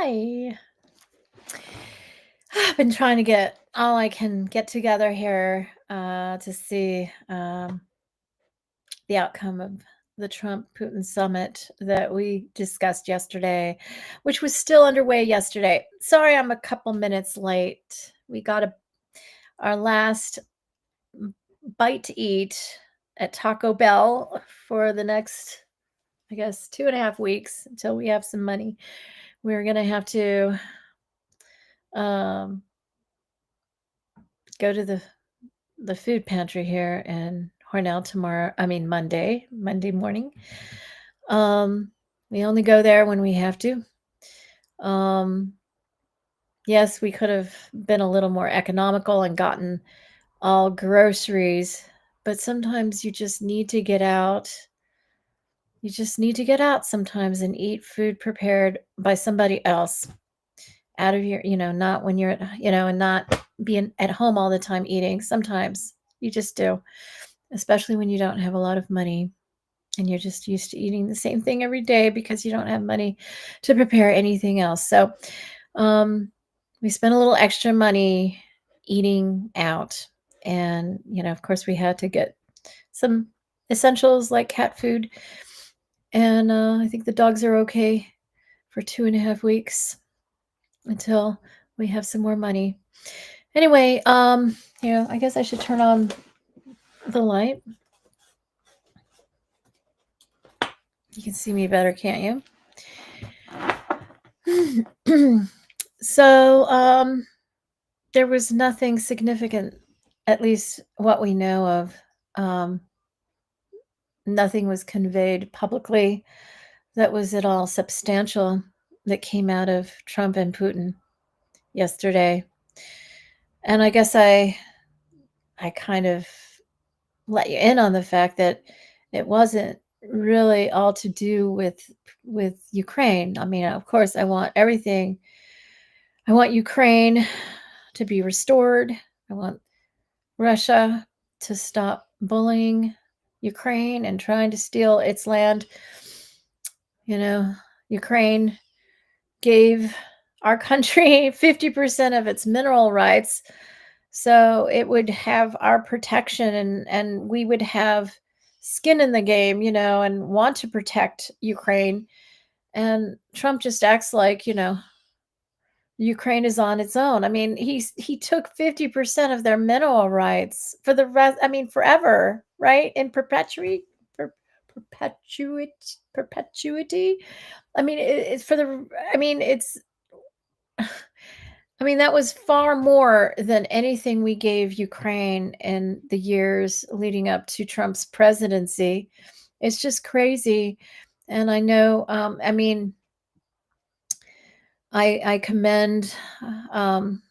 Hi. I've been trying to get all I can get together here to see the outcome of the Trump Putin summit that we discussed yesterday, which was still underway yesterday. Sorry, I'm a couple minutes late. We got our last bite to eat at Taco Bell for the next, I guess, 2.5 weeks until we have some money. We're going to have to um, go to the food pantry here in Hornell tomorrow. I mean Monday morning. Um, we only go there when we have to. Um, yes, we could have been a little more economical and gotten all groceries, but sometimes you just need to get out. You just need to get out sometimes and eat food prepared by somebody else out of your, not when you're at, and not being at home all the time eating. Sometimes you just do, especially when you don't have a lot of money and you're just used to eating the same thing every day because you don't have money to prepare anything else. So we spent a little extra money eating out. And, of course, we had to get some essentials like cat food. And I think the dogs are okay for 2.5 weeks until we have some more money. Anyway, I guess I should turn on the light. You can see me better, can't you? So, there was nothing significant, at least what we know of. Nothing was conveyed publicly that was at all substantial that came out of Trump and Putin yesterday. And I guess I kind of let you in on the fact that it wasn't really all to do with Ukraine. I mean, of course, I want everything. I want Ukraine to be restored. I want Russia to stop bullying Ukraine and trying to steal its land. Ukraine gave our country 50% of its mineral rights, so it would have our protection and we would have skin in the game, and want to protect Ukraine. And Trump just acts like, Ukraine is on its own. I mean, he took 50% of their mineral rights for the rest, I mean, forever, right? In perpetuity. I mean, it's for the I mean, it's I mean, that was far more than anything we gave Ukraine in the years leading up to Trump's presidency. It's just crazy. And I know, I mean, I commend um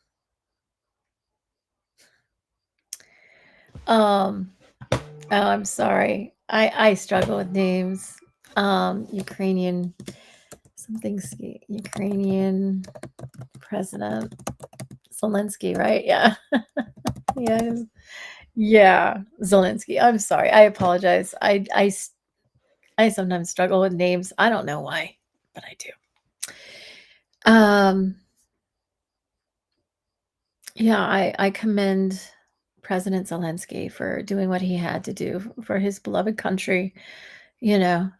um oh, I'm sorry. I struggle with names. Ukrainian Ukrainian president Zelensky, right? Yeah. Yeah. Yeah, Zelensky. I'm sorry. I apologize. I sometimes struggle with names. I don't know why, but I do. Um yeah, I commend President Zelensky for doing what he had to do for his beloved country, you know,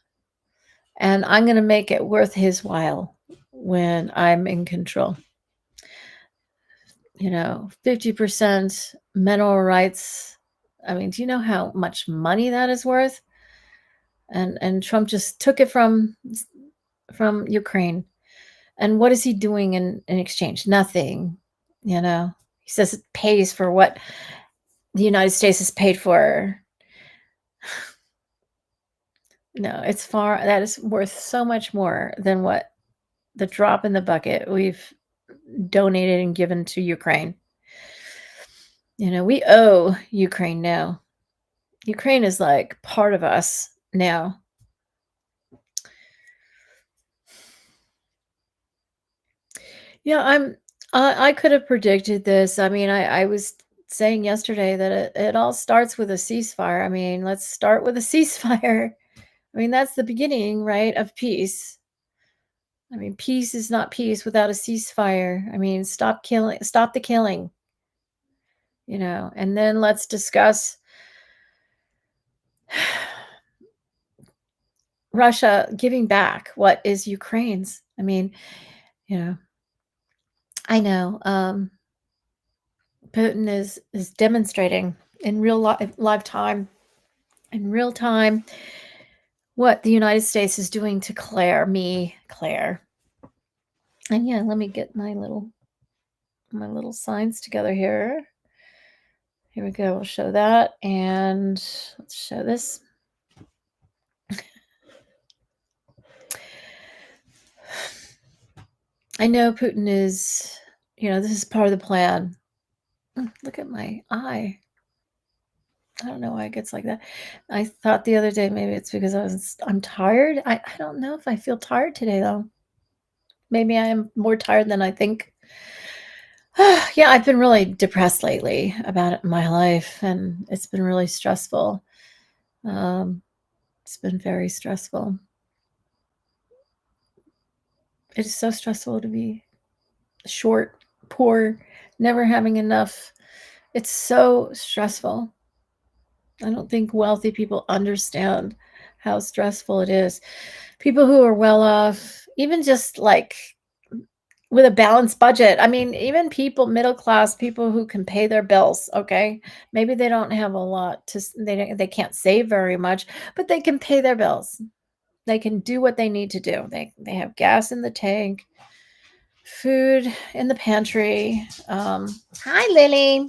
and I'm going to make it worth his while when I'm in control. 50% mineral rights. I mean, do you know how much money that is worth? And Trump just took it from Ukraine. And what is he doing in exchange? Nothing. He says it pays for what the United States has paid for. No, that is worth so much more than what the drop in the bucket we've donated and given to Ukraine. We owe Ukraine now. Ukraine is like part of us now. Yeah, I could have predicted this. I mean, I was saying yesterday that it all starts with a ceasefire. I mean, let's start with a ceasefire. I mean, that's the beginning, right, of peace. I mean, peace is not peace without a ceasefire. I mean, stop the killing, and then let's discuss Russia giving back what is Ukraine's. I mean, I know Putin is demonstrating in live time, in real time, what the United States is doing to Claire. And yeah, let me get my little signs together here. Here we go. We'll show that, and let's show this. I know Putin is, this is part of the plan. Look at my eye. I don't know why it gets like that. I thought the other day maybe it's because I'm tired. I don't know if I feel tired today though. Maybe I am more tired than I think. Yeah, I've been really depressed lately about it in my life, and it's been really stressful. It's been very stressful. It is so stressful to be short, poor, never having enough. It's so stressful. I don't think wealthy people understand how stressful it is. People who are well off, even just like with a balanced budget. I mean, even middle class people who can pay their bills, okay? Maybe they don't have a lot they can't save very much, but they can pay their bills. They can do what they need to do. They have gas in the tank, food in the pantry. Hi, Lily.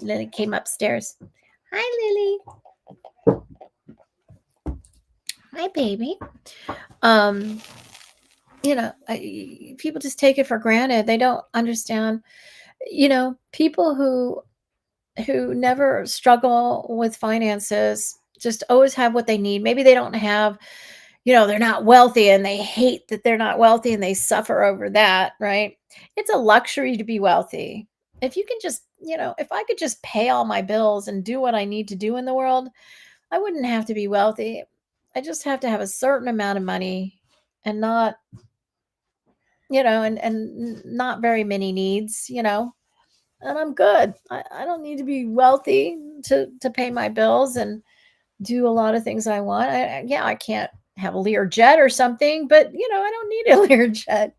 Lily came upstairs. Hi, Lily. Hi, baby. People just take it for granted. They don't understand. People who never struggle with finances just always have what they need. Maybe they don't have, they're not wealthy and they hate that they're not wealthy and they suffer over that, right? It's a luxury to be wealthy. If you can just, if I could just pay all my bills and do what I need to do in the world, I wouldn't have to be wealthy. I just have to have a certain amount of money and not, and not very many needs, and I'm good. I don't need to be wealthy to pay my bills and do a lot of things I want. I can't have a Learjet or something, but I don't need a Learjet.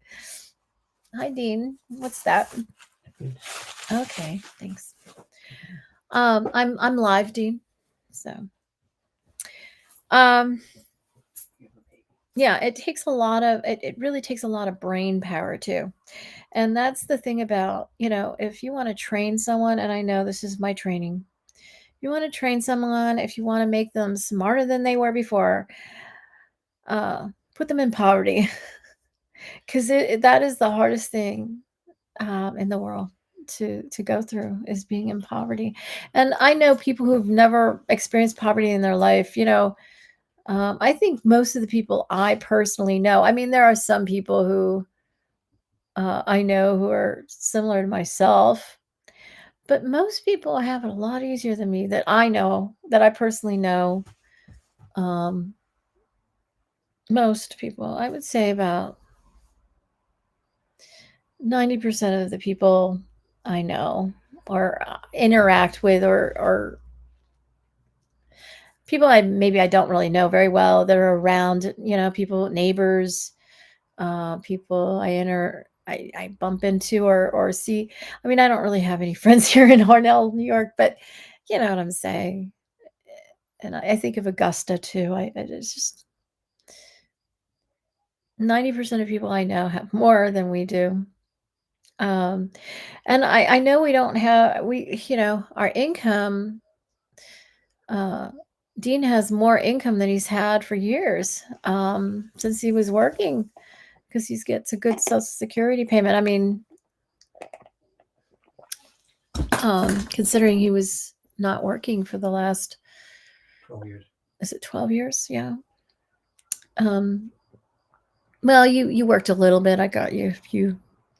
Hi, Dean. What's that? Okay, thanks. I'm live, Dean. So, yeah, it takes a lot of it really takes a lot of brain power too. And that's the thing about, if you want to train someone, and I know this is my training. You want to train someone, if you want to make them smarter than they were before, put them in poverty. Because that is the hardest thing in the world to go through, is being in poverty. And I know people who've never experienced poverty in their life. I think most of the people I personally know, I mean, there are some people who I know who are similar to myself, but most people have it a lot easier than me, that I know, that I personally know. Um, most people, I would say about 90% of the people I know or interact with, or people I don't really know very well that are around, people, neighbors, people I bump into or see. I mean, I don't really have any friends here in Hornell, New York, but you know what I'm saying. And I think of Augusta too. It's just 90% of people I know have more than we do. And I know our income, Dean has more income than he's had for years, since he was working, because he gets a good Social Security payment. I mean, considering he was not working for the last 12 years. Is it 12 years? Yeah. Well, you worked a little bit. I got you a few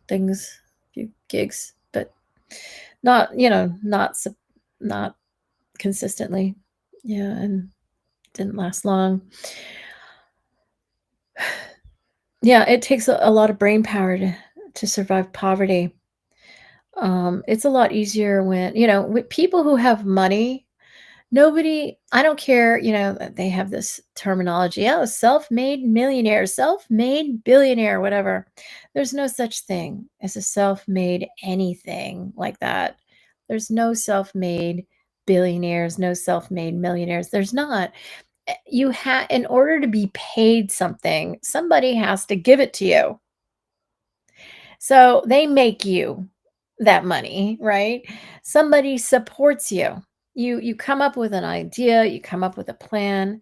things, a few gigs, but not, not consistently. Yeah, and didn't last long. Yeah, it takes a lot of brain power to survive poverty. It's a lot easier when, with people who have money. Nobody, I don't care, that they have this terminology, oh, self-made millionaire, self-made billionaire, whatever. There's no such thing as a self-made anything like that. There's no self-made billionaires, no self-made millionaires. There's not. You have, in order to be paid something, somebody has to give it to you. So they make you that money, right? Somebody supports you. You come up with an idea, you come up with a plan,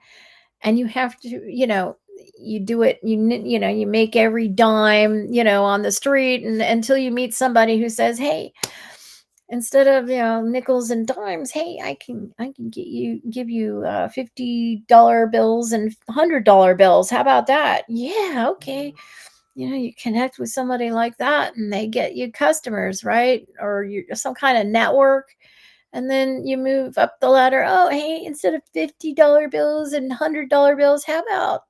and you have to, you do it, you make every dime, on the street, and until you meet somebody who says, "Hey, instead of, nickels and dimes, hey, I can give you $50 bills and $100 bills. How about that?" Yeah, okay. You connect with somebody like that and they get you customers, right? Or you some kind of network. And then you move up the ladder. Oh, hey, instead of $50 bills and $100 bills, how about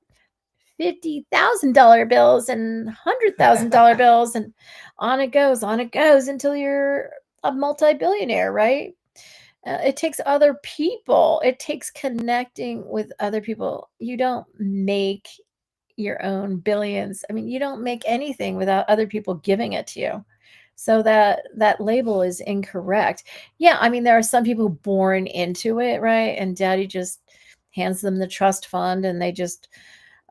$50,000 bills and $100,000 bills? And on it goes until you're a multi-billionaire, right? It takes other people. It takes connecting with other people. You don't make your own billions. I mean, you don't make anything without other people giving it to you. So that label is incorrect. Yeah, I mean, there are some people born into it, right? And daddy just hands them the trust fund and they just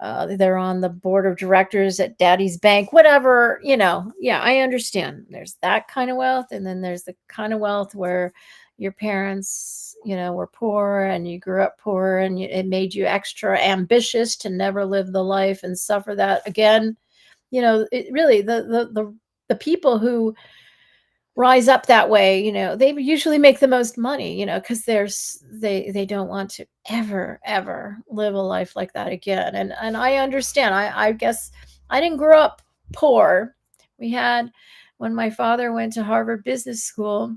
they're on the board of directors at daddy's bank, whatever, Yeah, I understand. There's that kind of wealth. And then there's the kind of wealth where your parents, were poor and you grew up poor and it made you extra ambitious to never live the life and suffer that again. It really, the people who rise up that way, they usually make the most money, because they don't want to ever live a life like that again. And I understand. I guess I didn't grow up poor. We had When my father went to Harvard Business School,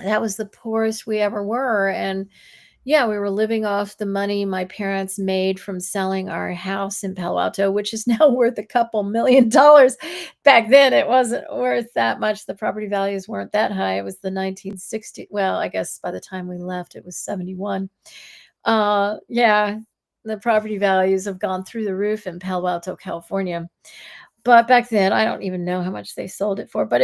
that was the poorest we ever were. And yeah, we were living off the money my parents made from selling our house in Palo Alto, which is now worth a couple $1,000,000. Back then, it wasn't worth that much. The property values weren't that high. It was the 1960. Well, I guess by the time we left, it was 71. Yeah, the property values have gone through the roof in Palo Alto, California. But back then, I don't even know how much they sold it for, but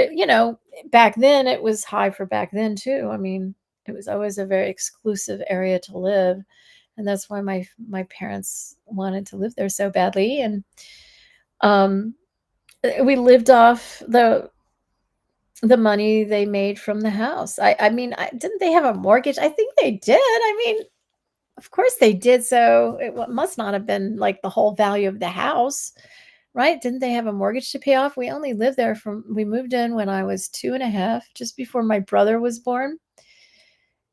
back then it was high for back then too. I mean, it was always a very exclusive area to live, and that's why my parents wanted to live there so badly. And um we lived off the money they made from the house. I mean, didn't they have a mortgage? I think they did. I mean, of course they did. So must not have been like the whole value of the house. Right? Didn't they have a mortgage to pay off? We moved in when I was 2 and a half, just before my brother was born,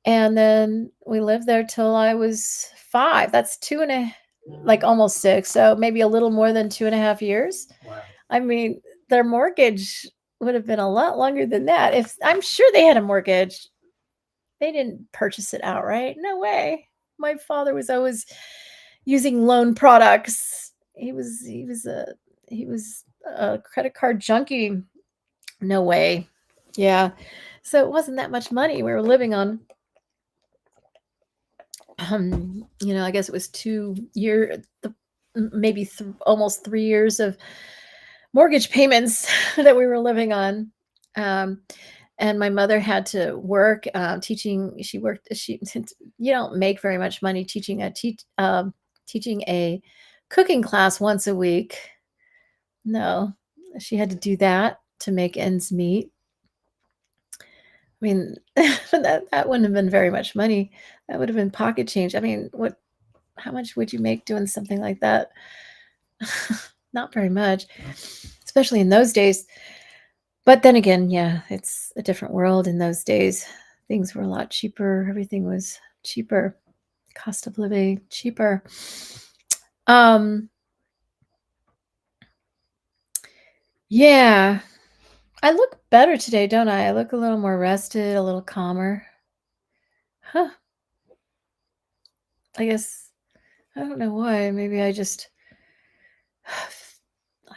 and then we lived there till I was 5. That's 2 and a like, almost 6, so maybe a little more than 2.5 years. Wow. I mean, their mortgage would have been a lot longer than that. If I'm sure they had a mortgage. They didn't purchase it outright. No way. My father was always using loan products. He was a credit card junkie. No way. Yeah. So it wasn't that much money we were living on. I guess it was almost 3 years of mortgage payments that we were living on. Um, and my mother had to work teaching. She worked. She You don't make very much money teaching a cooking class once a week. No, she had to do that to make ends meet. I mean, that wouldn't have been very much money. That would have been pocket change. I mean, how much would you make doing something like that? Not very much, especially in those days. But then again, yeah, it's a different world in those days. Things were a lot cheaper. Everything was cheaper. Cost of living cheaper. Um, yeah, I look better today, don't I? I look a little more rested, a little calmer. Huh. I guess I don't know why. Maybe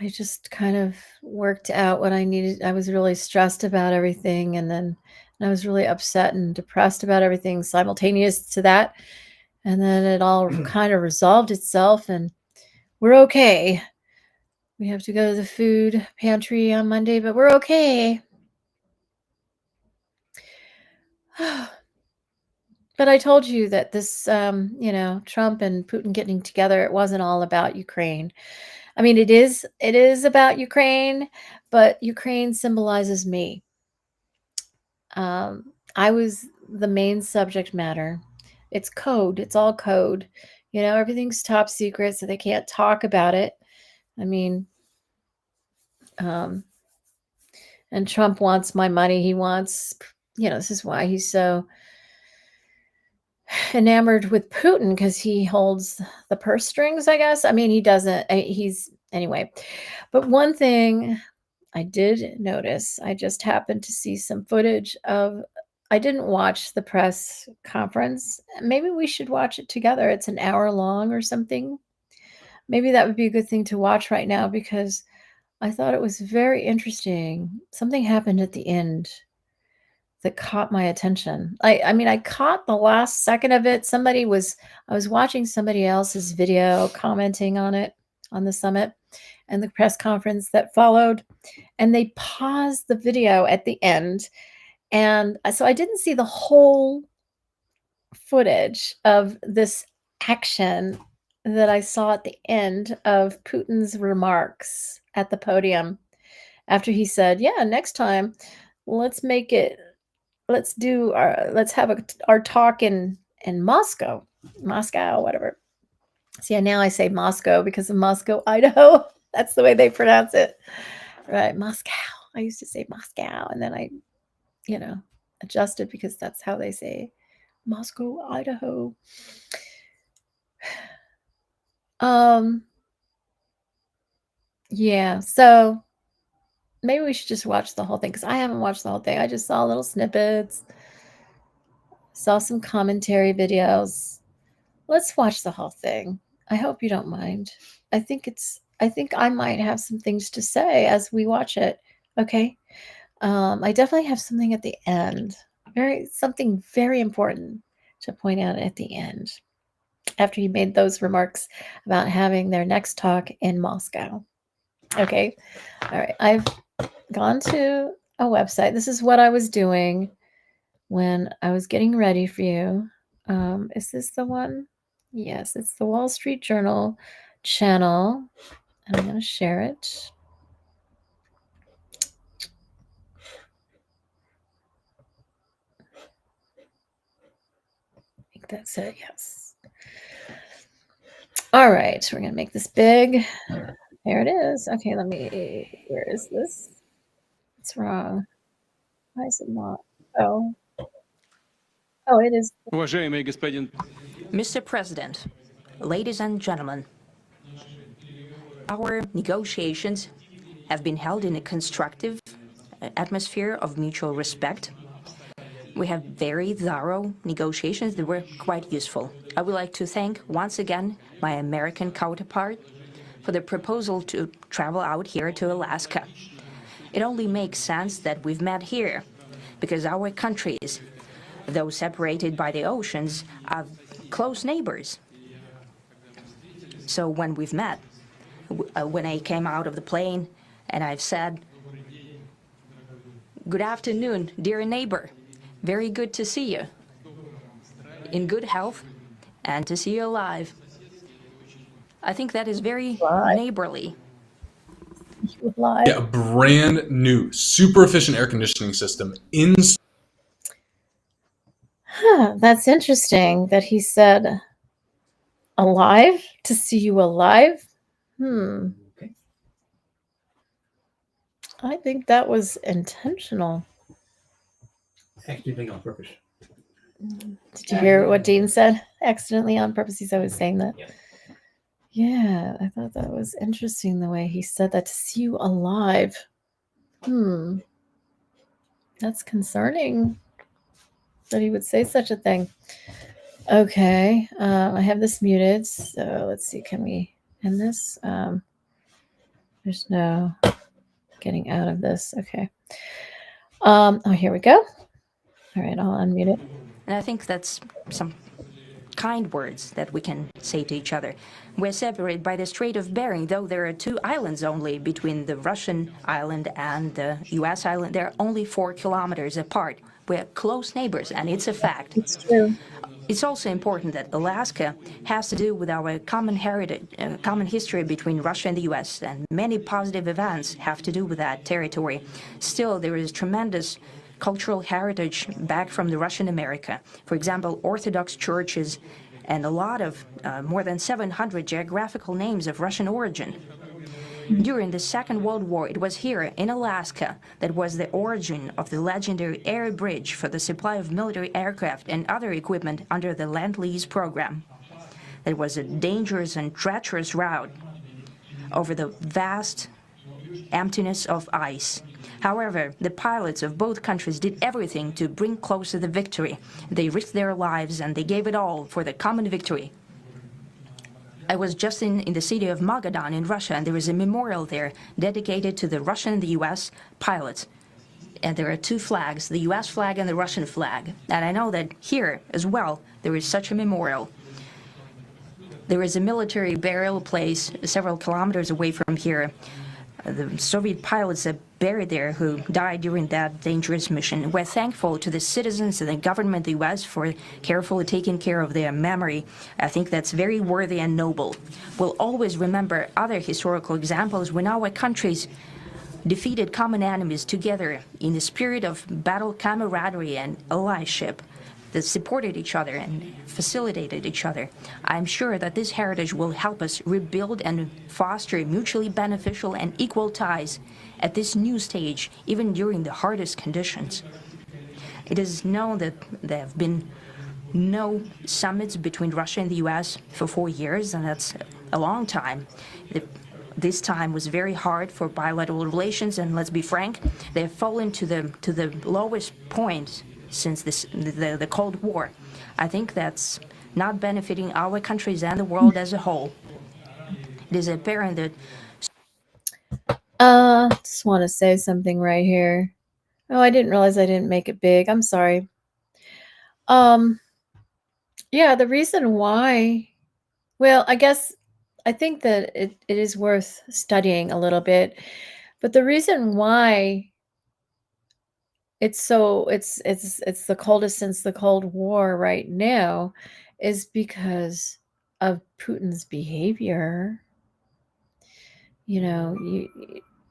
I just kind of worked out what I needed. I was really stressed about everything, and I was really upset and depressed about everything simultaneous to that. And then it all kind of resolved itself, and we're okay. We have to go to the food pantry on Monday, but we're okay. But I told you that this, Trump and Putin getting together, it wasn't all about Ukraine. I mean, it is about Ukraine, but Ukraine symbolizes me. I was the main subject matter. It's code. It's all code. Everything's top secret, so they can't talk about it. I mean, and Trump wants my money. He wants, this is why he's so enamored with Putin, because he holds the purse strings, I guess. I mean, he doesn't. Anyway. But one thing I did notice, I just happened to see some footage of, I didn't watch the press conference. Maybe we should watch it together. It's an hour long or something. Maybe that would be a good thing to watch right now, because I thought it was very interesting. Something happened at the end that caught my attention. I mean, I caught the last second of it. I was watching somebody else's video commenting on it, on the summit and the press conference that followed, and they paused the video at the end. And so I didn't see the whole footage of this action that I saw at the end of Putin's remarks at the podium after he said, yeah, next time, let's have our talk in Moscow, whatever. See, now I say Moscow because of Moscow, Idaho. That's the way they pronounce it. Right, Moscow. I used to say Moscow, and then I, adjusted because that's how they say Moscow, Idaho. Yeah, so maybe we should just watch the whole thing, because I haven't watched the whole thing. I just saw little snippets, saw some commentary videos. Let's watch the whole thing. I hope you don't mind. I think I might have some things to say as we watch it. Okay. I definitely have something at the end. Something very important to point out at the end, after he made those remarks about having their next talk in Moscow. Okay. All right. I've gone to a website. This is what I was doing when I was getting ready for you. Is this the one? Yes, it's the Wall Street Journal channel. And I'm going to share it. I think that's it. Yes. All right. We're going to make this big. There it is. Okay, where is this? It's wrong. Why is it not? Oh, it is. Mr. President, ladies and gentlemen, our negotiations have been held in a constructive atmosphere of mutual respect. We have very thorough negotiations that were quite useful. I would like to thank once again my American counterpart for the proposal to travel out here to Alaska. It only makes sense that we've met here, because our countries, though separated by the oceans, are close neighbors. So when we've met, when I came out of the plane and I've said, "Good afternoon, dear neighbor. Very good to see you. In good health and to see you alive." I think that is very neighborly. Yeah, a brand new, super efficient air conditioning system in. That's interesting that he said alive, to see you alive. Okay. I think that was intentional. Accidentally on purpose. Did you hear what Dean said? Accidentally on purpose. He's always saying that. Yeah. Yeah, I thought that was interesting the way he said that, to see you alive. That's concerning that he would say such a thing. Okay, I have this muted, so let's see, can we end this? There's no getting out of this. Okay. Oh, here we go. All right, I'll unmute it. And I think that's some kind words that we can say to each other. We're separated by the Strait of Bering, though there are 2 islands only between the Russian island and the US island. They're only 4 kilometers apart. We're close neighbors, and it's a fact. It's true. It's also important that Alaska has to do with our common heritage, common history between Russia and the US, and many positive events have to do with that territory. Still, there is tremendous cultural heritage back from the Russian America. For example, Orthodox churches and a lot of more than 700 geographical names of Russian origin. During the Second World War, it was here in Alaska that was the origin of the legendary air bridge for the supply of military aircraft and other equipment under the Lend-Lease program. It was a dangerous and treacherous route over the vast emptiness of ice. However, the pilots of both countries did everything to bring closer the victory. They risked their lives and they gave it all for the common victory. I was just in the city of Magadan in Russia, and there is a memorial there dedicated to the Russian and the US pilots. And there are 2 flags, the US flag and the Russian flag. And I know that here as well, there is such a memorial. There is a military burial place several kilometers away from here. The Soviet pilots are buried there who died during that dangerous mission. We're thankful to the citizens and the government of the U.S. for carefully taking care of their memory. I think that's very worthy and noble. We'll always remember other historical examples when our countries defeated common enemies together in the spirit of battle camaraderie and allyship that supported each other and facilitated each other. I'm sure that this heritage will help us rebuild and foster mutually beneficial and equal ties at this new stage, even during the hardest conditions. It is known that there have been no summits between Russia and the US for 4 years, and that's a long time. This time was very hard for bilateral relations, and let's be frank, they have fallen to the lowest point since the Cold War. I think that's not benefiting our countries and the world as a whole. It is apparent that... Just want to say something right here. Oh, I didn't realize I didn't make it big. I'm sorry. Yeah, the reason why, well, I think that it is worth studying a little bit, but the reason why it's the coldest since the Cold War right now is because of Putin's behavior.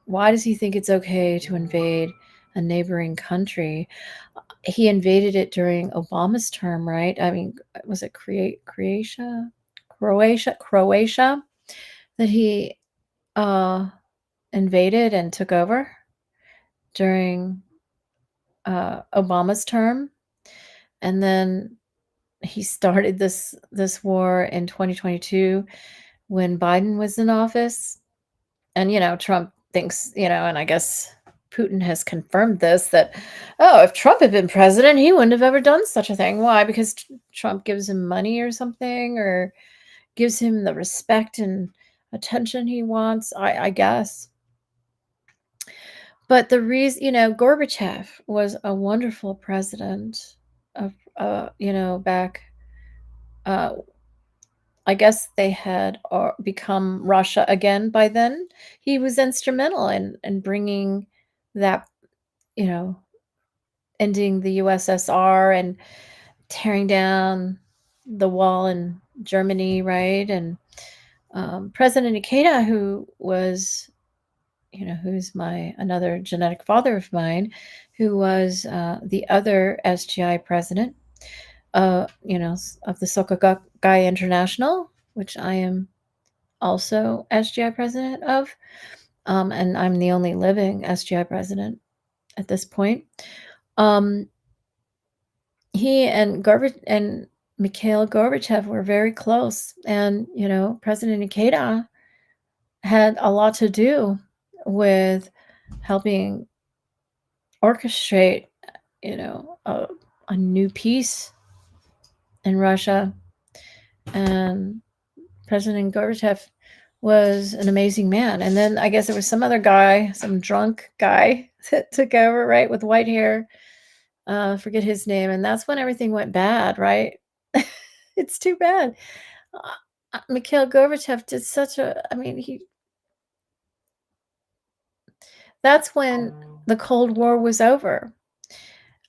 Why does he think it's okay to invade a neighboring country? He invaded it during Obama's term, right? I mean, was it Croatia that he invaded and took over during Obama's term, and then he started this war in 2022 when Biden was in office. And Trump thinks, and I guess Putin has confirmed this, that if Trump had been president, he wouldn't have ever done such a thing. Why? Because Trump gives him money or something, or gives him the respect and attention he wants, I guess. But the reason, Gorbachev was a wonderful president of, back, I guess they had become Russia again by then. He was instrumental in bringing that, ending the USSR and tearing down the wall in Germany, right? And President Ikeda, who was, who's another genetic father of mine, who was the other SGI president, of the Sokogai International, which I am also SGI president of, and I'm the only living SGI president at this point. He and Mikhail Gorbachev were very close, and President Ikeda had a lot to do with helping orchestrate, a new peace in Russia. And President Gorbachev was an amazing man. And then I guess there was some other guy, some drunk guy that took over, right, with white hair. Forget his name. And that's when everything went bad, right? It's too bad. Mikhail Gorbachev did such a, I mean, that's when the Cold War was over.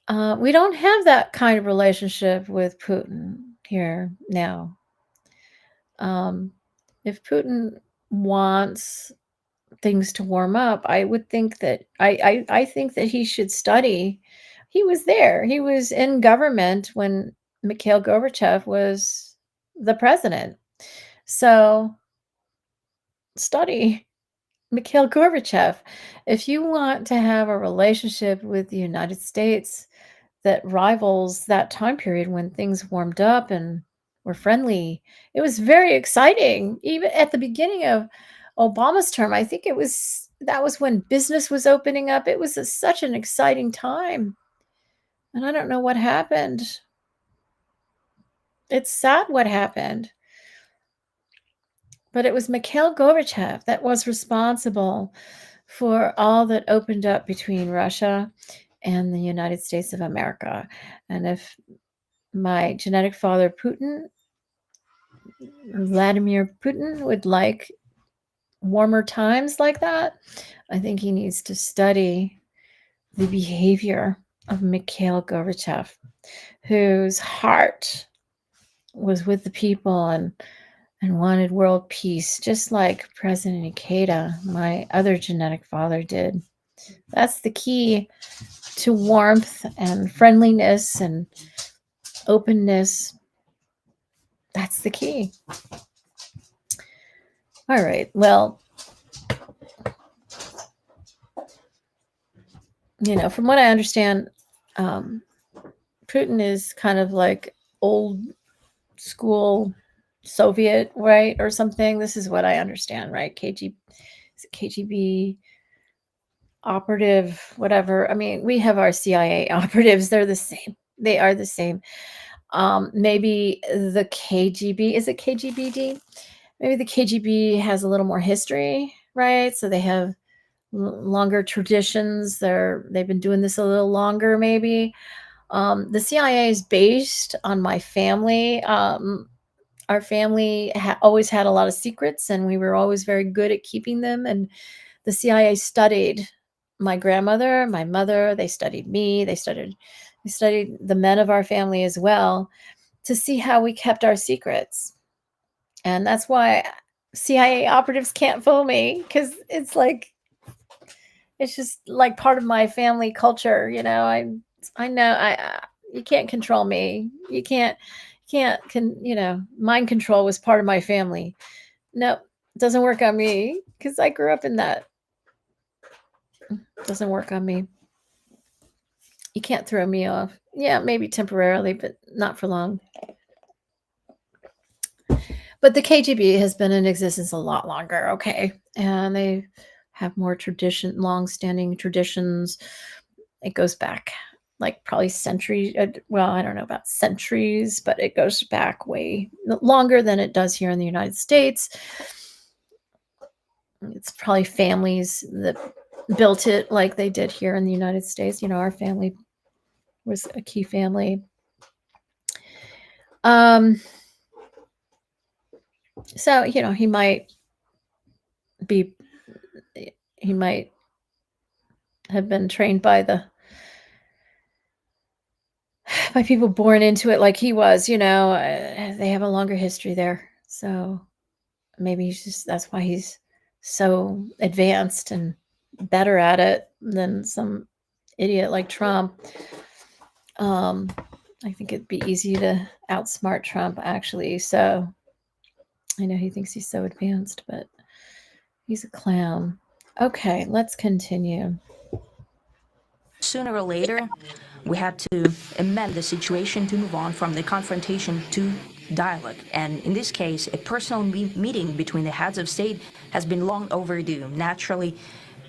We don't have that kind of relationship with Putin here now. If Putin wants things to warm up, I would think that I think that he should study. He was there. He was in government when Mikhail Gorbachev was the president. So study Mikhail Gorbachev. If you want to have a relationship with the United States that rivals that time period when things warmed up and were friendly, it was very exciting. Even at the beginning of Obama's term, I think that was when business was opening up. It was such an exciting time. And I don't know what happened. It's sad what happened. But it was Mikhail Gorbachev that was responsible for all that opened up between Russia and the United States of America. And if my genetic father, Vladimir Putin, would like warmer times like that, I think he needs to study the behavior of Mikhail Gorbachev, whose heart was with the people and wanted world peace, just like President Ikeda, my other genetic father, did. That's the key to warmth and friendliness and openness. That's the key. All right. Well, from what I understand, Putin is kind of like old school Soviet, right, or something. This is what I understand, right? KGB operative, whatever. I mean, we have our CIA operatives. They're the same. They are the same. Maybe the KGB, is it KGBD? Maybe the KGB has a little more history, right? So they have longer traditions. They've been doing this a little longer, maybe. The CIA is based on my family. Our family always had a lot of secrets, and we were always very good at keeping them. And the CIA studied my grandmother, my mother. They studied me. They studied the men of our family as well, to see how we kept our secrets. And that's why CIA operatives can't fool me, because it's just like part of my family culture. I know you can't control me. You can't mind control was part of my family. No, it doesn't work on me, because I grew up in that. It doesn't work on me. You can't throw me off. Yeah, maybe temporarily, but not for long. But the KGB has been in existence a lot longer, okay? And they have more long-standing traditions. It goes back like probably centuries. Well, I don't know about centuries, but it goes back way longer than it does here in the United States. It's probably families that built it like they did here in the United States. Our family was a key family. So, he might have been trained by people born into it like he was. They have a longer history there. So maybe that's why he's so advanced and better at it than some idiot like Trump. I think it'd be easy to outsmart Trump, actually. So I know he thinks he's so advanced, but he's a clown. Okay, let's continue. Sooner or later, we had to amend the situation to move on from the confrontation to dialogue. And in this case, a personal meeting between the heads of state has been long overdue. Naturally,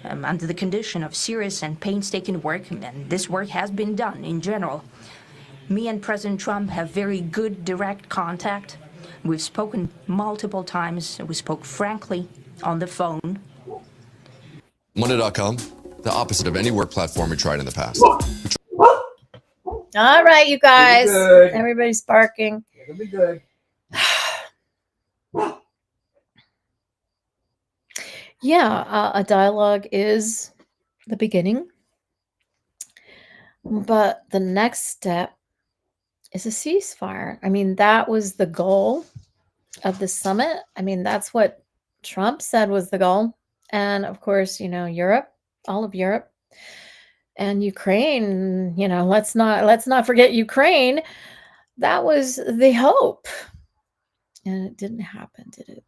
under the condition of serious and painstaking work, and this work has been done in general. Me and President Trump have very good direct contact. We've spoken multiple times. We spoke frankly on the phone. Monday.com, the opposite of any work platform we tried in the past. All right, you guys. Good. Everybody's barking. It'll be good. Yeah, a dialogue is the beginning. But the next step is a ceasefire. I mean, that was the goal of the summit. I mean, that's what Trump said was the goal. And of course, Europe, all of Europe and Ukraine, let's not forget Ukraine. That was the hope. And it didn't happen, did it?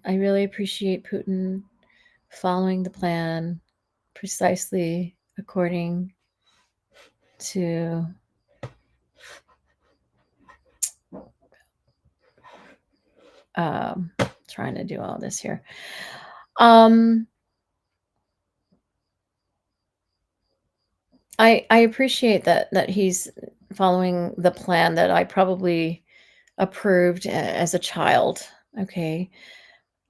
I really appreciate Putin following the plan precisely according to trying to do all this here. I appreciate that he's following the plan that I probably approved as a child. Okay.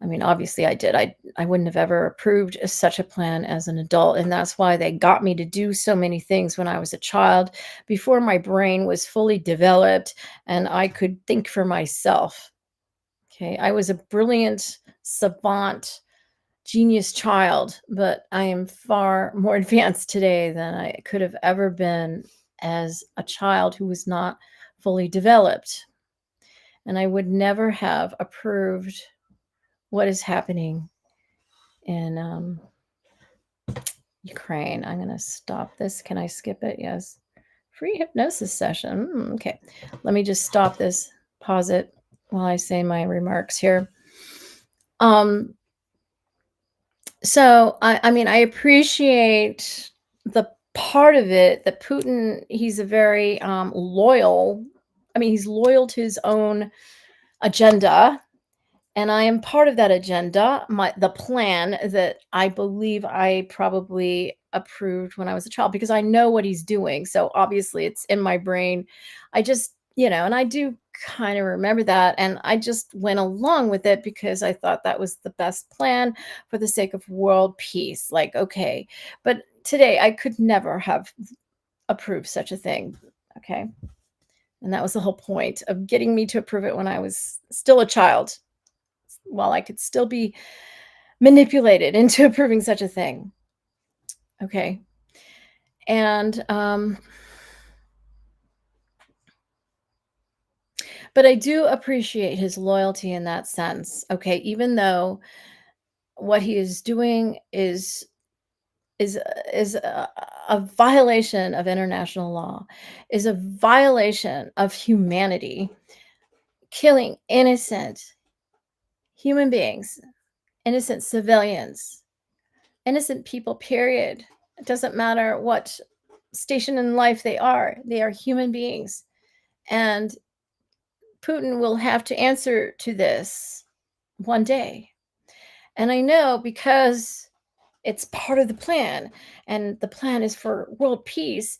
I mean, obviously I did. I wouldn't have ever approved such a plan as an adult. And that's why they got me to do so many things when I was a child, before my brain was fully developed and I could think for myself. Okay. I was a brilliant, savant, genius child, but I am far more advanced today than I could have ever been as a child who was not fully developed. And I would never have approved what is happening in Ukraine. I'm going to stop this. Can I skip it? Yes. Free hypnosis session. Okay. Let me just stop this, pause it while I say my remarks here. So, I mean, I appreciate the part of it that Putin, he's a very loyal. I mean, he's loyal to his own agenda. And I am part of that agenda, the plan that I believe I probably approved when I was a child, because I know what he's doing. So obviously it's in my brain. I just, and I do kind of remember that. And I just went along with it because I thought that was the best plan for the sake of world peace. Like, okay. But today I could never have approved such a thing. Okay. And that was the whole point of getting me to approve it when I was still a child, while I could still be manipulated into approving such a thing. Okay. And, but I do appreciate his loyalty in that sense. Okay. Even though what he is doing is a violation of international law, is a violation of humanity, killing innocent human beings, innocent civilians, innocent people, period. It doesn't matter what station in life they are human beings. And Putin will have to answer to this one day. And I know, because it's part of the plan, and the plan is for world peace.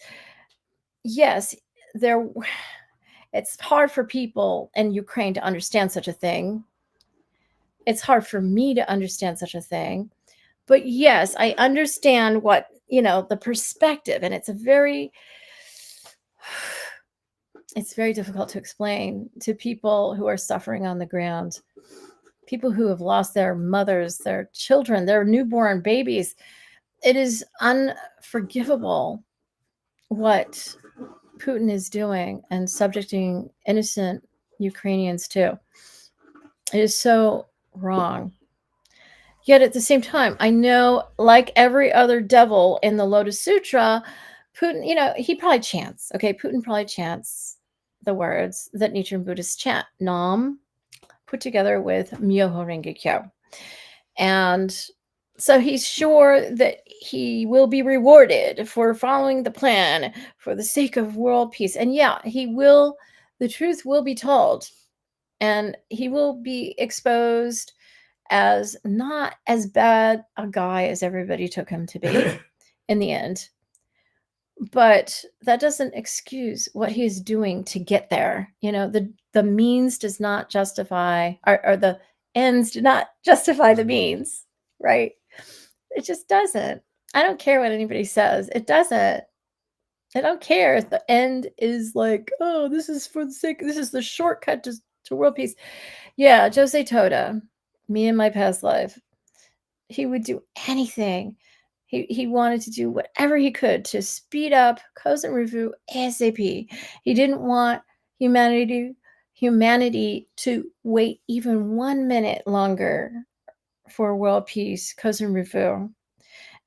Yes, it's hard for people in Ukraine to understand such a thing. It's hard for me to understand such a thing. But yes, I understand what, the perspective, and it's very difficult to explain to people who are suffering on the ground, people who have lost their mothers, their children, their newborn babies. It is unforgivable what Putin is doing and subjecting innocent Ukrainians to. It is so wrong. Yet at the same time, I know, like every other devil in the Lotus Sutra, Putin, he probably chants. Okay, Putin probably chants the words that Nichiren Buddhists chant, Nam, put together with Myoho Renge Kyo. And so he's sure that he will be rewarded for following the plan for the sake of world peace. And yeah, the truth will be told, and he will be exposed as not as bad a guy as everybody took him to be in the end. But that doesn't excuse what he's doing to get there. The means does not justify, or the ends do not justify the means, right? It just doesn't. I don't care what anybody says. It doesn't. I don't care if the end is like, oh, this is for the sake, this is the shortcut to world peace. Yeah, Jose Toda, me in my past life, he would do anything. He wanted to do whatever he could to speed up Kozen Rufu ASAP. He didn't want humanity to wait even 1 minute longer for world peace, Kozen Rufu.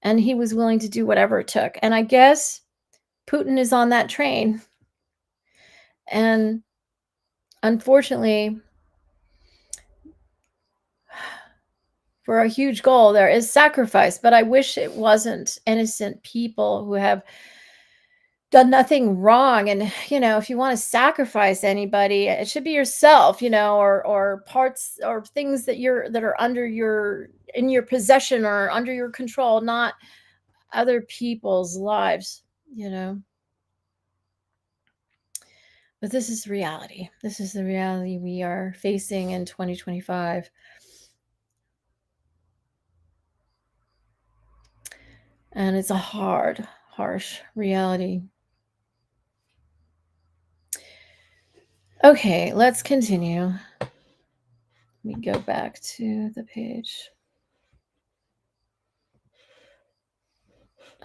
And he was willing to do whatever it took. And I guess Putin is on that train. And unfortunately, for a huge goal, there is sacrifice, but I wish it wasn't innocent people who have done nothing wrong. And, if you want to sacrifice anybody, it should be yourself, or parts or things that are in your possession or under your control, not other people's lives, But this is reality. This is the reality we are facing in 2025. And it's a hard, harsh reality. Okay, let's continue. Let me go back to the page.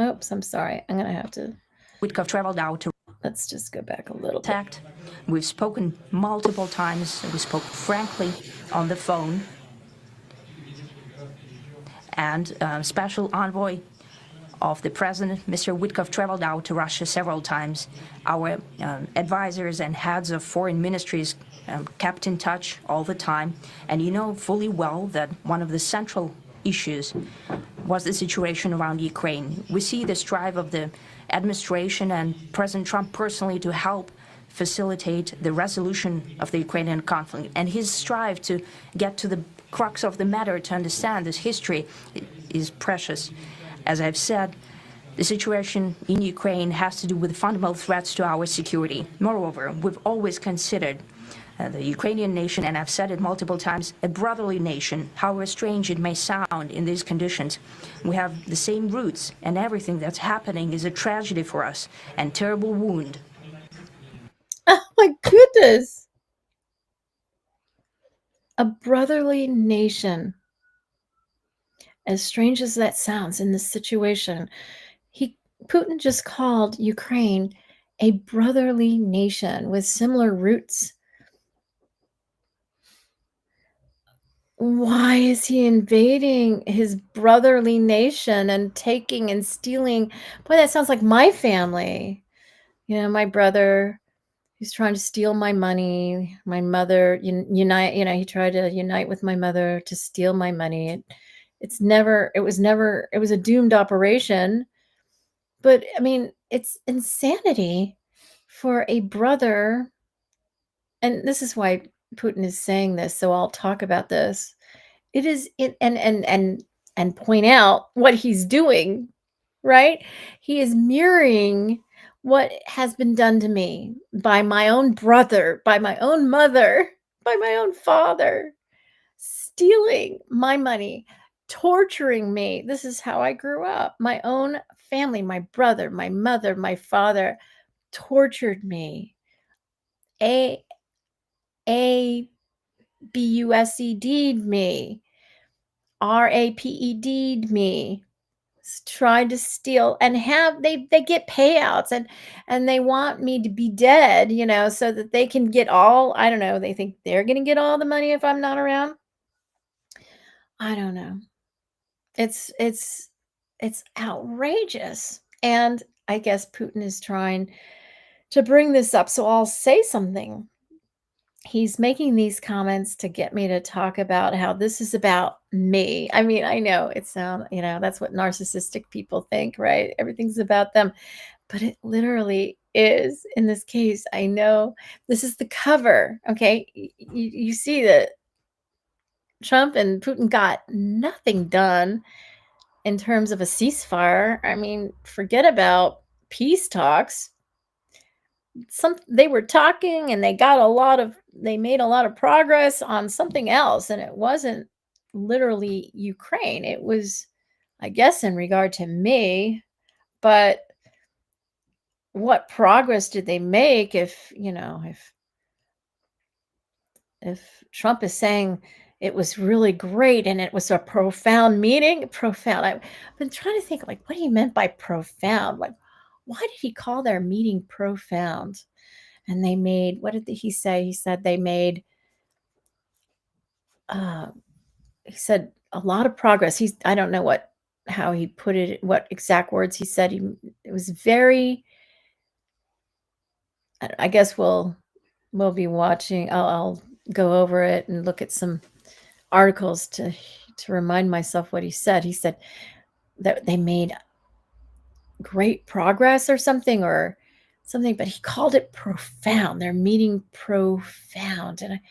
Oops, I'm sorry. I'm going to have to... Witkoff traveled out to... Let's just go back a little bit. We've spoken multiple times. We spoke frankly on the phone. And special envoy of the president, Mr. Witkoff, traveled out to Russia several times. Our advisors and heads of foreign ministries kept in touch all the time. And you know fully well that one of the central issues was the situation around Ukraine. We see the strive of the administration and President Trump personally to help facilitate the resolution of the Ukrainian conflict. And his strive to get to the crux of the matter, to understand this history, is precious. As I've said, the situation in Ukraine has to do with fundamental threats to our security. Moreover, we've always considered the Ukrainian nation, and I've said it multiple times, a brotherly nation, however strange it may sound in these conditions. We have the same roots, and everything that's happening is a tragedy for us and terrible wound. Oh my goodness! A brotherly nation. As strange as that sounds in this situation, Putin just called Ukraine a brotherly nation with similar roots. Why is he invading his brotherly nation and taking and stealing? Boy, that sounds like my family. My brother, he's trying to steal my money. My mother, he tried to unite with my mother to steal my money. It was a doomed operation. But I mean, it's insanity for a brother. And this is why Putin is saying this. So I'll talk about this. It is and point out what he's doing, right? He is mirroring what has been done to me by my own brother, by my own mother, by my own father, stealing my money, torturing me. This is how I grew up. My own family, my brother, my mother, my father tortured me. BUSED'd me. RAPED'd me. Tried to steal and they get payouts and they want me to be dead, so that they can get all, I don't know, they think they're going to get all the money if I'm not around. I don't know. It's outrageous. And I guess Putin is trying to bring this up. So I'll say something. He's making these comments to get me to talk about how this is about me. I mean, I know it sounds, that's what narcissistic people think, right? Everything's about them. But it literally is in this case. I know this is the cover. Okay. You see that Trump and Putin got nothing done in terms of a ceasefire. I mean, forget about peace talks. They were talking and they made a lot of progress on something else, and it wasn't literally Ukraine. It was, I guess, in regard to me, but what progress did they make if Trump is saying it was really great and it was a profound meeting? Profound. I've been trying to think, like, what he meant by profound. Like, why did he call their meeting profound? And they made, what did he say? He said they made, he said a lot of progress. I don't know how he put it, what exact words he said. It was very, I guess we'll be watching. I'll go over it and look at some articles to remind myself what he said. He said that they made great progress or something, but he called it profound. They're meeting profound. And I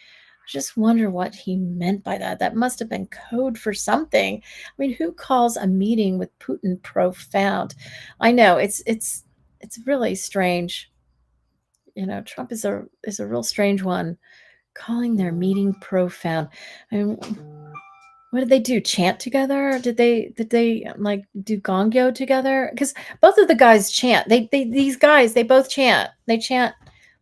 just wonder what he meant by that. That must have been code for something. I mean, who calls a meeting with Putin profound? I know it's really strange. Trump is a real strange one, calling their meeting profound. I mean, what did they do? Chant together? Did they like do gongyo together? Because both of the guys chant. These guys, they both chant. They chant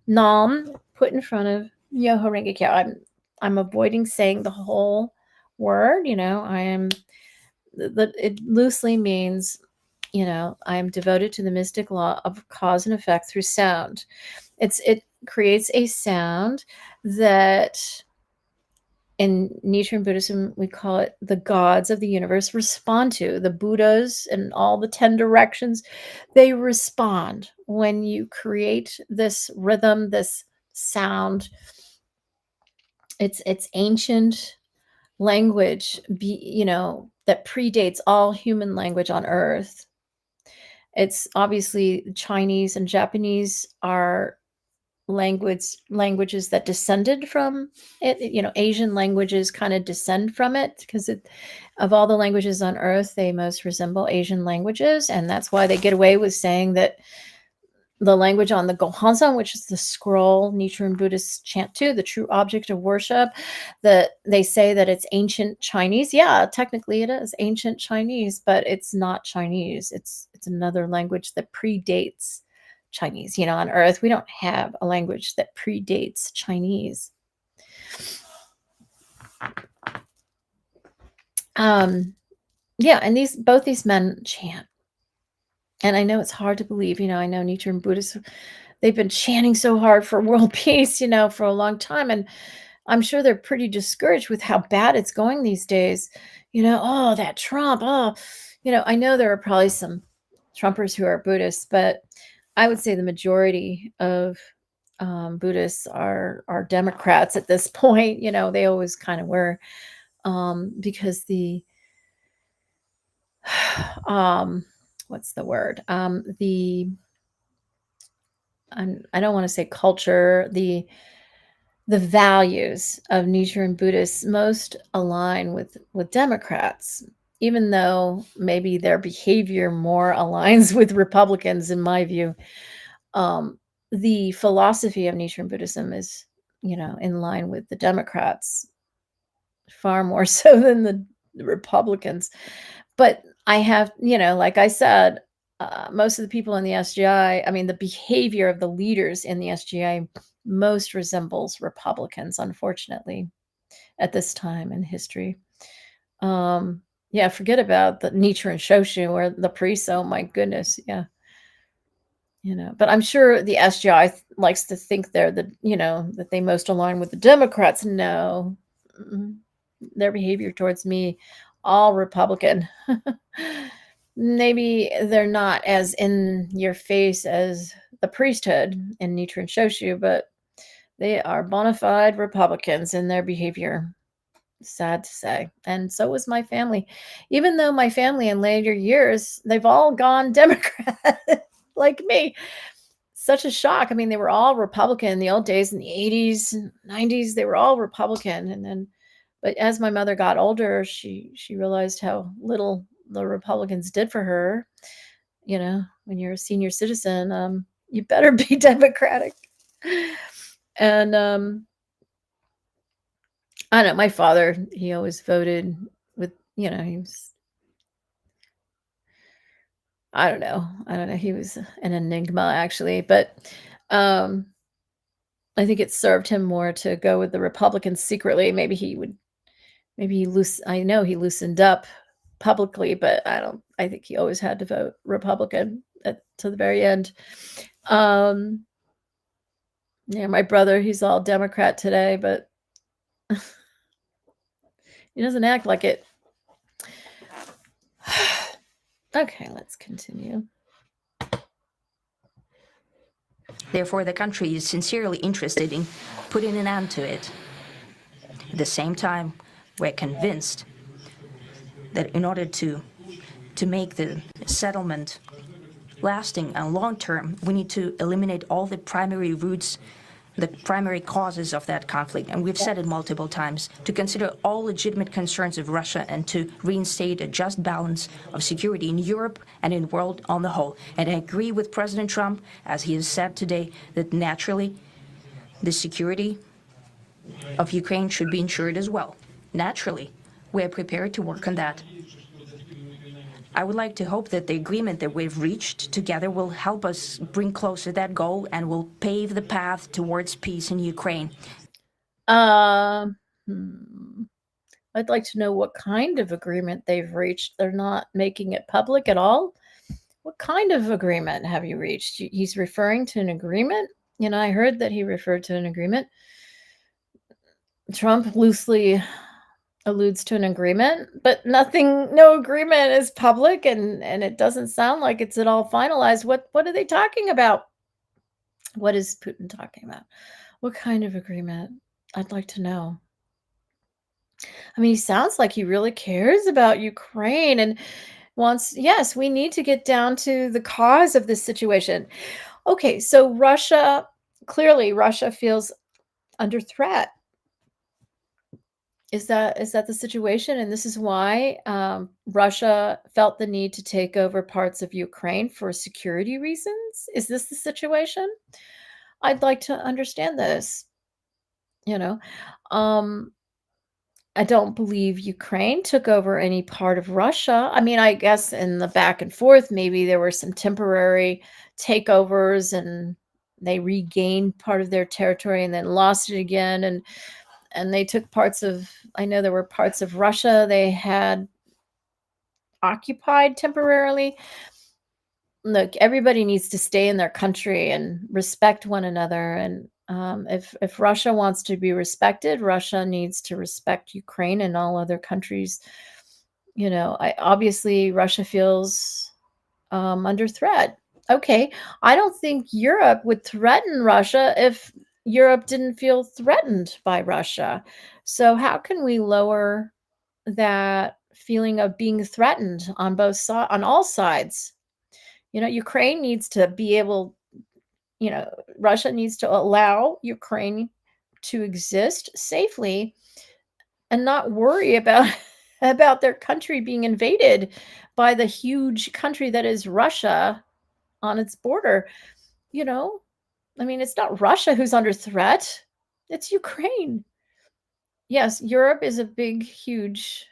Nam, put in front of Myoho Renge Kyo. I'm avoiding saying the whole word. It loosely means, I am devoted to the mystic law of cause and effect through sound. It creates a sound that in Nichiren Buddhism, we call it the gods of the universe respond to. The Buddhas and all the 10 directions, they respond when you create this rhythm, this sound. It's ancient language, that predates all human language on Earth. It's obviously Chinese and Japanese are languages that descended from it. Asian languages kind of descend from it because of all the languages on Earth, they most resemble Asian languages, and that's why they get away with saying that the language on the Gohonzon, which is the scroll Nichiren Buddhists chant to, the true object of worship, that they say that it's ancient Chinese. Yeah, technically it is ancient Chinese, but it's not Chinese. It's another language that predates Chinese. On Earth, we don't have a language that predates Chinese. Yeah, and both these men chant. And I know it's hard to believe, I know Nichiren Buddhists, they've been chanting so hard for world peace, for a long time. And I'm sure they're pretty discouraged with how bad it's going these days. Oh, that Trump, I know there are probably some Trumpers who are Buddhists, but I would say the majority of Buddhists are Democrats at this point. They always kind of were, because the what's the word? I don't want to say culture. The values of Nichiren Buddhists most align with Democrats, even though maybe their behavior more aligns with Republicans, in my view. The philosophy of Nichiren Buddhism is, in line with the Democrats, far more so than the Republicans. But I have, like I said, most of the people in the SGI, the behavior of the leaders in the SGI most resembles Republicans, unfortunately, at this time in history. Yeah, forget about the Nichiren Shoshu or the priests. Oh my goodness, yeah. But I'm sure the SGI likes to think they're that they most align with the Democrats. No, their behavior towards me, all Republican. Maybe they're not as in your face as the priesthood in Nichiren Shoshu, but they are bona fide Republicans in their behavior. Sad to say. And so was my family. Even though my family in later years, they've all gone Democrat like me. Such a shock. They were all Republican in the old days, in the 80s and 90s. They were all Republican. But as my mother got older, she realized how little the Republicans did for her. when you're a senior citizen, you better be democratic. And I don't know, my father, he always voted with, he was, I don't know, he was an enigma actually, but I think it served him more to go with the Republicans secretly. Maybe he I know he loosened up publicly, but I think he always had to vote Republican to the very end. Yeah, my brother, he's all Democrat today, but he doesn't act like it. Okay, let's continue. Therefore, the country is sincerely interested in putting an end to it. At the same time, we're convinced that in order to make the settlement lasting and long-term, we need to eliminate all the primary roots, the primary causes of that conflict. And we've said it multiple times, to consider all legitimate concerns of Russia and to reinstate a just balance of security in Europe and in the world on the whole. And I agree with President Trump, as he has said today, that naturally the security of Ukraine should be ensured as well. Naturally, we're prepared to work on that. I would like to hope that the agreement that we've reached together will help us bring closer that goal and will pave the path towards peace in Ukraine. I'd like to know what kind of agreement they've reached. They're not making it public at all. What kind of agreement have you reached? He's referring to an agreement? I heard that he referred to an agreement. Trump loosely alludes to an agreement, but no agreement is public, and it doesn't sound like it's at all finalized. What are they talking about? What is Putin talking about? What kind of agreement? I'd like to know. I mean, he sounds like he really cares about Ukraine and wants, yes, we need to get down to the cause of this situation. Okay, so clearly Russia feels under threat. Is that the situation? And this is why Russia felt the need to take over parts of Ukraine for security reasons? Is this the situation? I'd like to understand this. I don't believe Ukraine took over any part of Russia. I mean, I guess in the back and forth, maybe there were some temporary takeovers and they regained part of their territory and then lost it again. And they took I know there were parts of Russia they had occupied temporarily. Look, everybody needs to stay in their country and respect one another. And if Russia wants to be respected, Russia needs to respect Ukraine and all other countries. Obviously Russia feels under threat. Okay, I don't think Europe would threaten Russia if Europe didn't feel threatened by Russia. So how can we lower that feeling of being threatened on all sides? Ukraine needs to be able, Russia needs to allow Ukraine to exist safely and not worry about their country being invaded by the huge country that is Russia on its border. I mean, it's not Russia who's under threat. It's Ukraine. Yes, Europe is a big, huge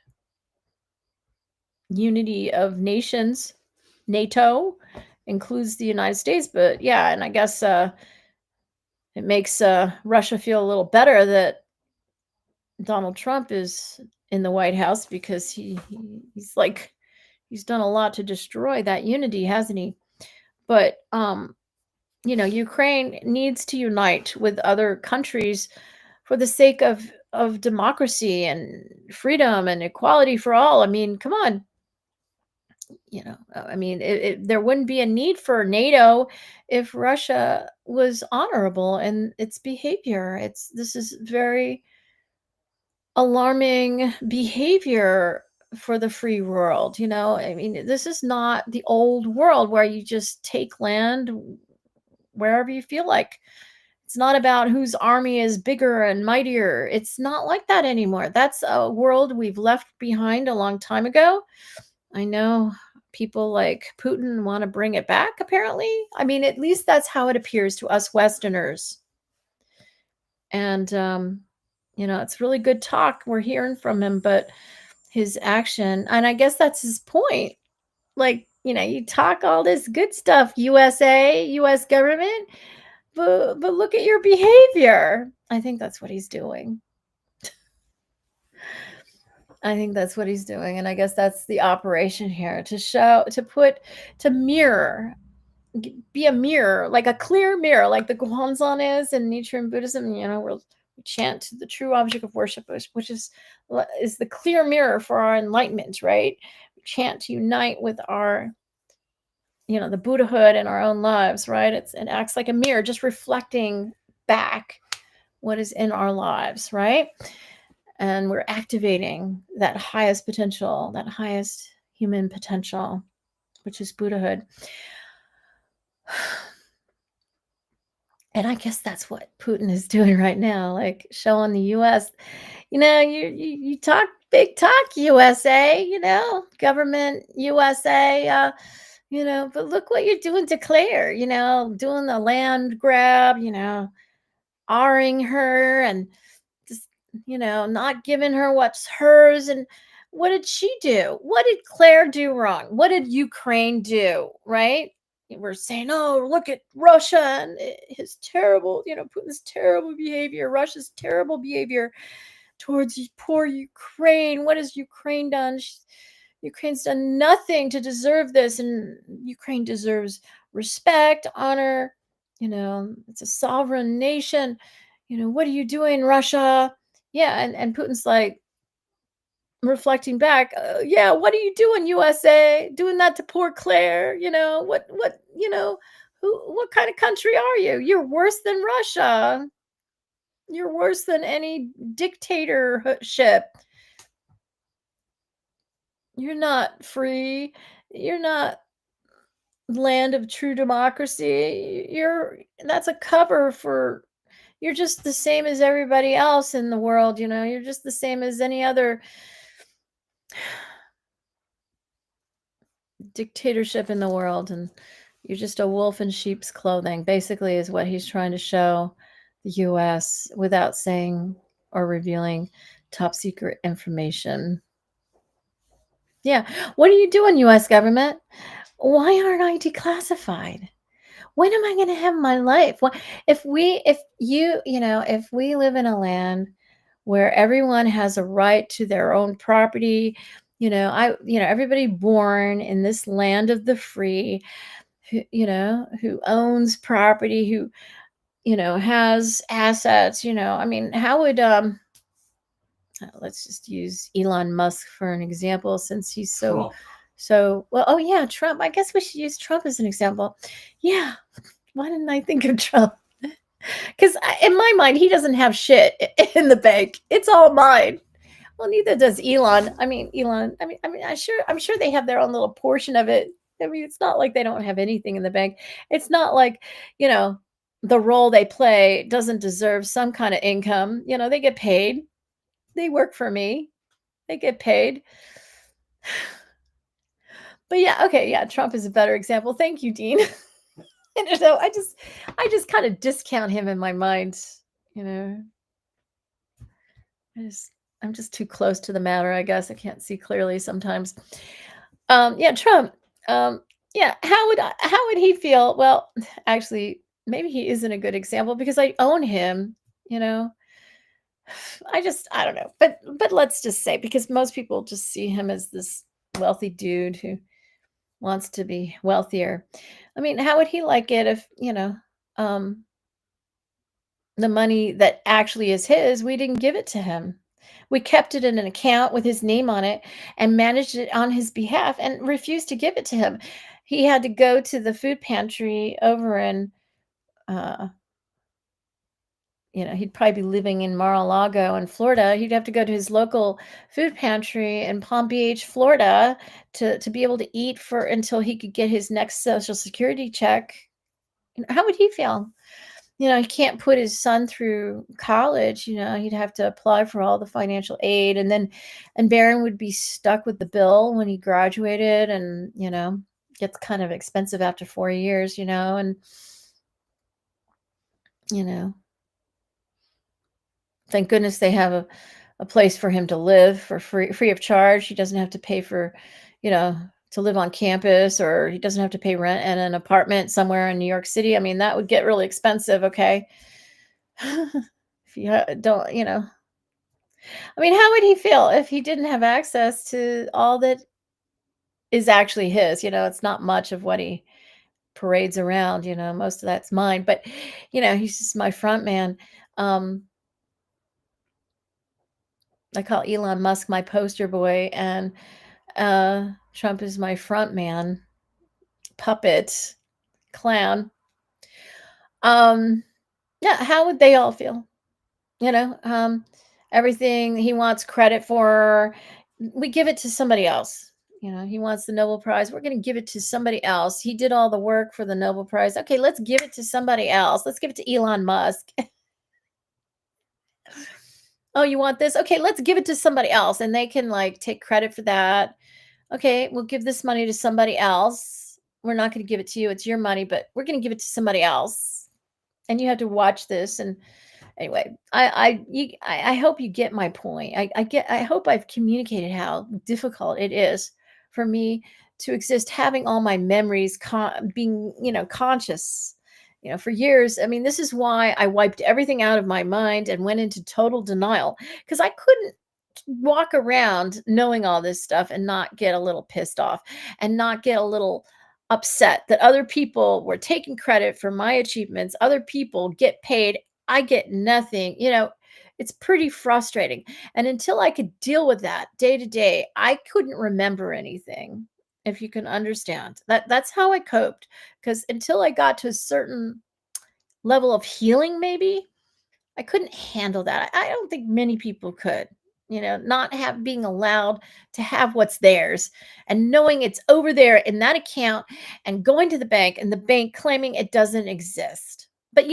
unity of nations. NATO includes the United States, but yeah, and I guess it makes Russia feel a little better that Donald Trump is in the White House because he's done a lot to destroy that unity, hasn't he? But Ukraine needs to unite with other countries for the sake of democracy and freedom and equality for all. I mean, come on. I mean, there wouldn't be a need for NATO if Russia was honorable in its behavior. This is very alarming behavior for the free world. I mean, this is not the old world where you just take land wherever you feel like. It's not about whose army is bigger and mightier. It's not like that anymore. That's a world we've left behind a long time ago. I know people like Putin want to bring it back, apparently. I mean, at least that's how it appears to us Westerners. And, it's really good talk we're hearing from him, but his action, and I guess that's his point. Like, you talk all this good stuff, USA, US government, but look at your behavior. I think that's what he's doing. And I guess that's the operation here, to mirror, be a mirror, like a clear mirror, like the Guanzan is in Nichiren Buddhism. We chant to the true object of worship, which is the clear mirror for our enlightenment, right? We chant to unite with our, the Buddhahood in our own lives, right? It acts like a mirror, just reflecting back what is in our lives, right? And we're activating that highest potential, that highest human potential, which is Buddhahood. And I guess that's what Putin is doing right now, like showing the U.S., you talk big talk, USA, government, USA, but look what you're doing to Claire, doing the land grab, R-ing her and just, not giving her what's hers. And what did she do? What did Claire do wrong? What did Ukraine do, right? We're saying, oh, look at Russia and his terrible, Putin's terrible behavior, Russia's terrible behavior towards poor Ukraine. What has Ukraine done? Ukraine's done nothing to deserve this, and Ukraine deserves respect, honor. It's a sovereign nation. What are you doing, Russia? Yeah, and Putin's like reflecting back. Yeah, what are you doing, USA? Doing that to poor Claire? What? What kind of country are you? You're worse than Russia. You're worse than any dictatorship. You're not free. You're not land of true democracy. That's a cover for, you're just the same as everybody else in the world. You're just the same as any other dictatorship in the world, and you're just a wolf in sheep's clothing, basically, is what he's trying to show the US without saying or revealing top secret information. Yeah. What are you doing, US government? Why aren't I declassified? When am I going to have my life? If we live in a land where everyone has a right to their own property, everybody born in this land of the free, who owns property, who, has assets, how would, let's just use Elon Musk for an example, since he's so well. Oh yeah, Trump. I guess we should use Trump as an example. Yeah. Why didn't I think of Trump? Because in my mind, he doesn't have shit in the bank. It's all mine. Well, neither does Elon. I'm sure they have their own little portion of it. It's not like they don't have anything in the bank. It's not like, the role they play doesn't deserve some kind of income. They get paid. They work for me. They get paid. But yeah, okay, yeah, Trump is a better example. Thank you, Dean. I just kind of discount him in my mind. I'm just too close to the matter, I guess. I can't see clearly sometimes. Yeah, Trump. Yeah, how would he feel? Well, actually, maybe he isn't a good example because I own him, I don't know. But let's just say, because most people just see him as this wealthy dude who wants to be wealthier. How would he like it if, the money that actually is his, we didn't give it to him. We kept it in an account with his name on it and managed it on his behalf and refused to give it to him. He had to go to the food pantry over in, he'd probably be living in Mar-a-Lago in Florida. He'd have to go to his local food pantry in Palm Beach, Florida, to be able to eat until he could get his next Social Security check. How would he feel? he can't put his son through college. He'd have to apply for all the financial aid, and Barron would be stuck with the bill when he graduated, and gets kind of expensive after 4 years, and thank goodness they have a place for him to live for free of charge. He doesn't have to pay for, to live on campus, or he doesn't have to pay rent in an apartment somewhere in New York City. I mean, that would get really expensive. Okay. If you don't, I mean, how would he feel if he didn't have access to all that is actually his? It's not much of what he parades around, most of that's mine, but he's just my front man. I call Elon Musk my poster boy, and Trump is my front man, puppet, clown. Yeah, how would they all feel? Everything he wants credit for, we give it to somebody else. He wants the Nobel Prize. We're going to give it to somebody else. He did all the work for the Nobel Prize. Okay, let's give it to somebody else. Let's give it to Elon Musk. Oh, you want this? Okay, let's give it to somebody else, and they can take credit for that. Okay, we'll give this money to somebody else. We're not going to give it to you. It's your money, but we're going to give it to somebody else. And you have to watch this. And anyway, I hope you get my point. I hope I've communicated how difficult it is for me to exist, having all my memories being, conscious, for years. I mean, this is why I wiped everything out of my mind and went into total denial, because I couldn't walk around knowing all this stuff and not get a little pissed off and not get a little upset that other people were taking credit for my achievements. Other people get paid. I get nothing. It's pretty frustrating. And until I could deal with that day to day, I couldn't remember anything. If you can understand that's how I coped. Because until I got to a certain level of healing, maybe I couldn't handle that. I don't think many people could, not being allowed to have what's theirs and knowing it's over there in that account, and going to the bank and the bank claiming it doesn't exist. But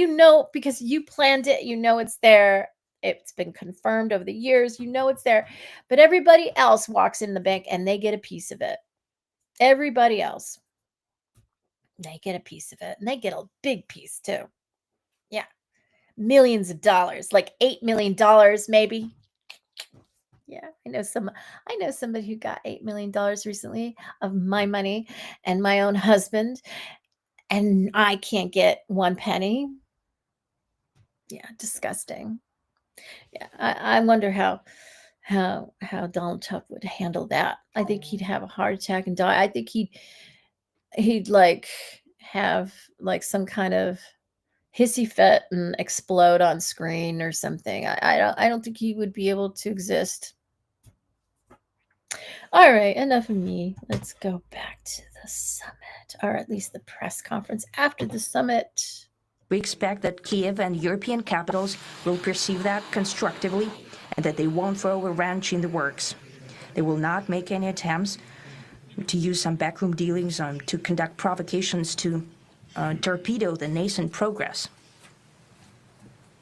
because you planned it, it's there. It's been confirmed over the years, it's there. But everybody else walks in the bank and they get a piece of it. Everybody else, they get a piece of it, and they get a big piece too. Yeah. Millions of dollars, like $8 million, maybe. Yeah, I know somebody who got $8 million recently of my money and my own husband, and I can't get one penny. Yeah, disgusting. Yeah, I wonder how Donald Trump would handle that. I think he'd have a heart attack and die. I think he'd have some kind of hissy fit and explode on screen or something. I don't think he would be able to exist. All right, enough of me. Let's go back to the summit, or at least the press conference after the summit. We expect that Kiev and European capitals will perceive that constructively, and that they won't throw a wrench in the works. They will not make any attempts to use some backroom dealings to conduct provocations to torpedo the nascent progress.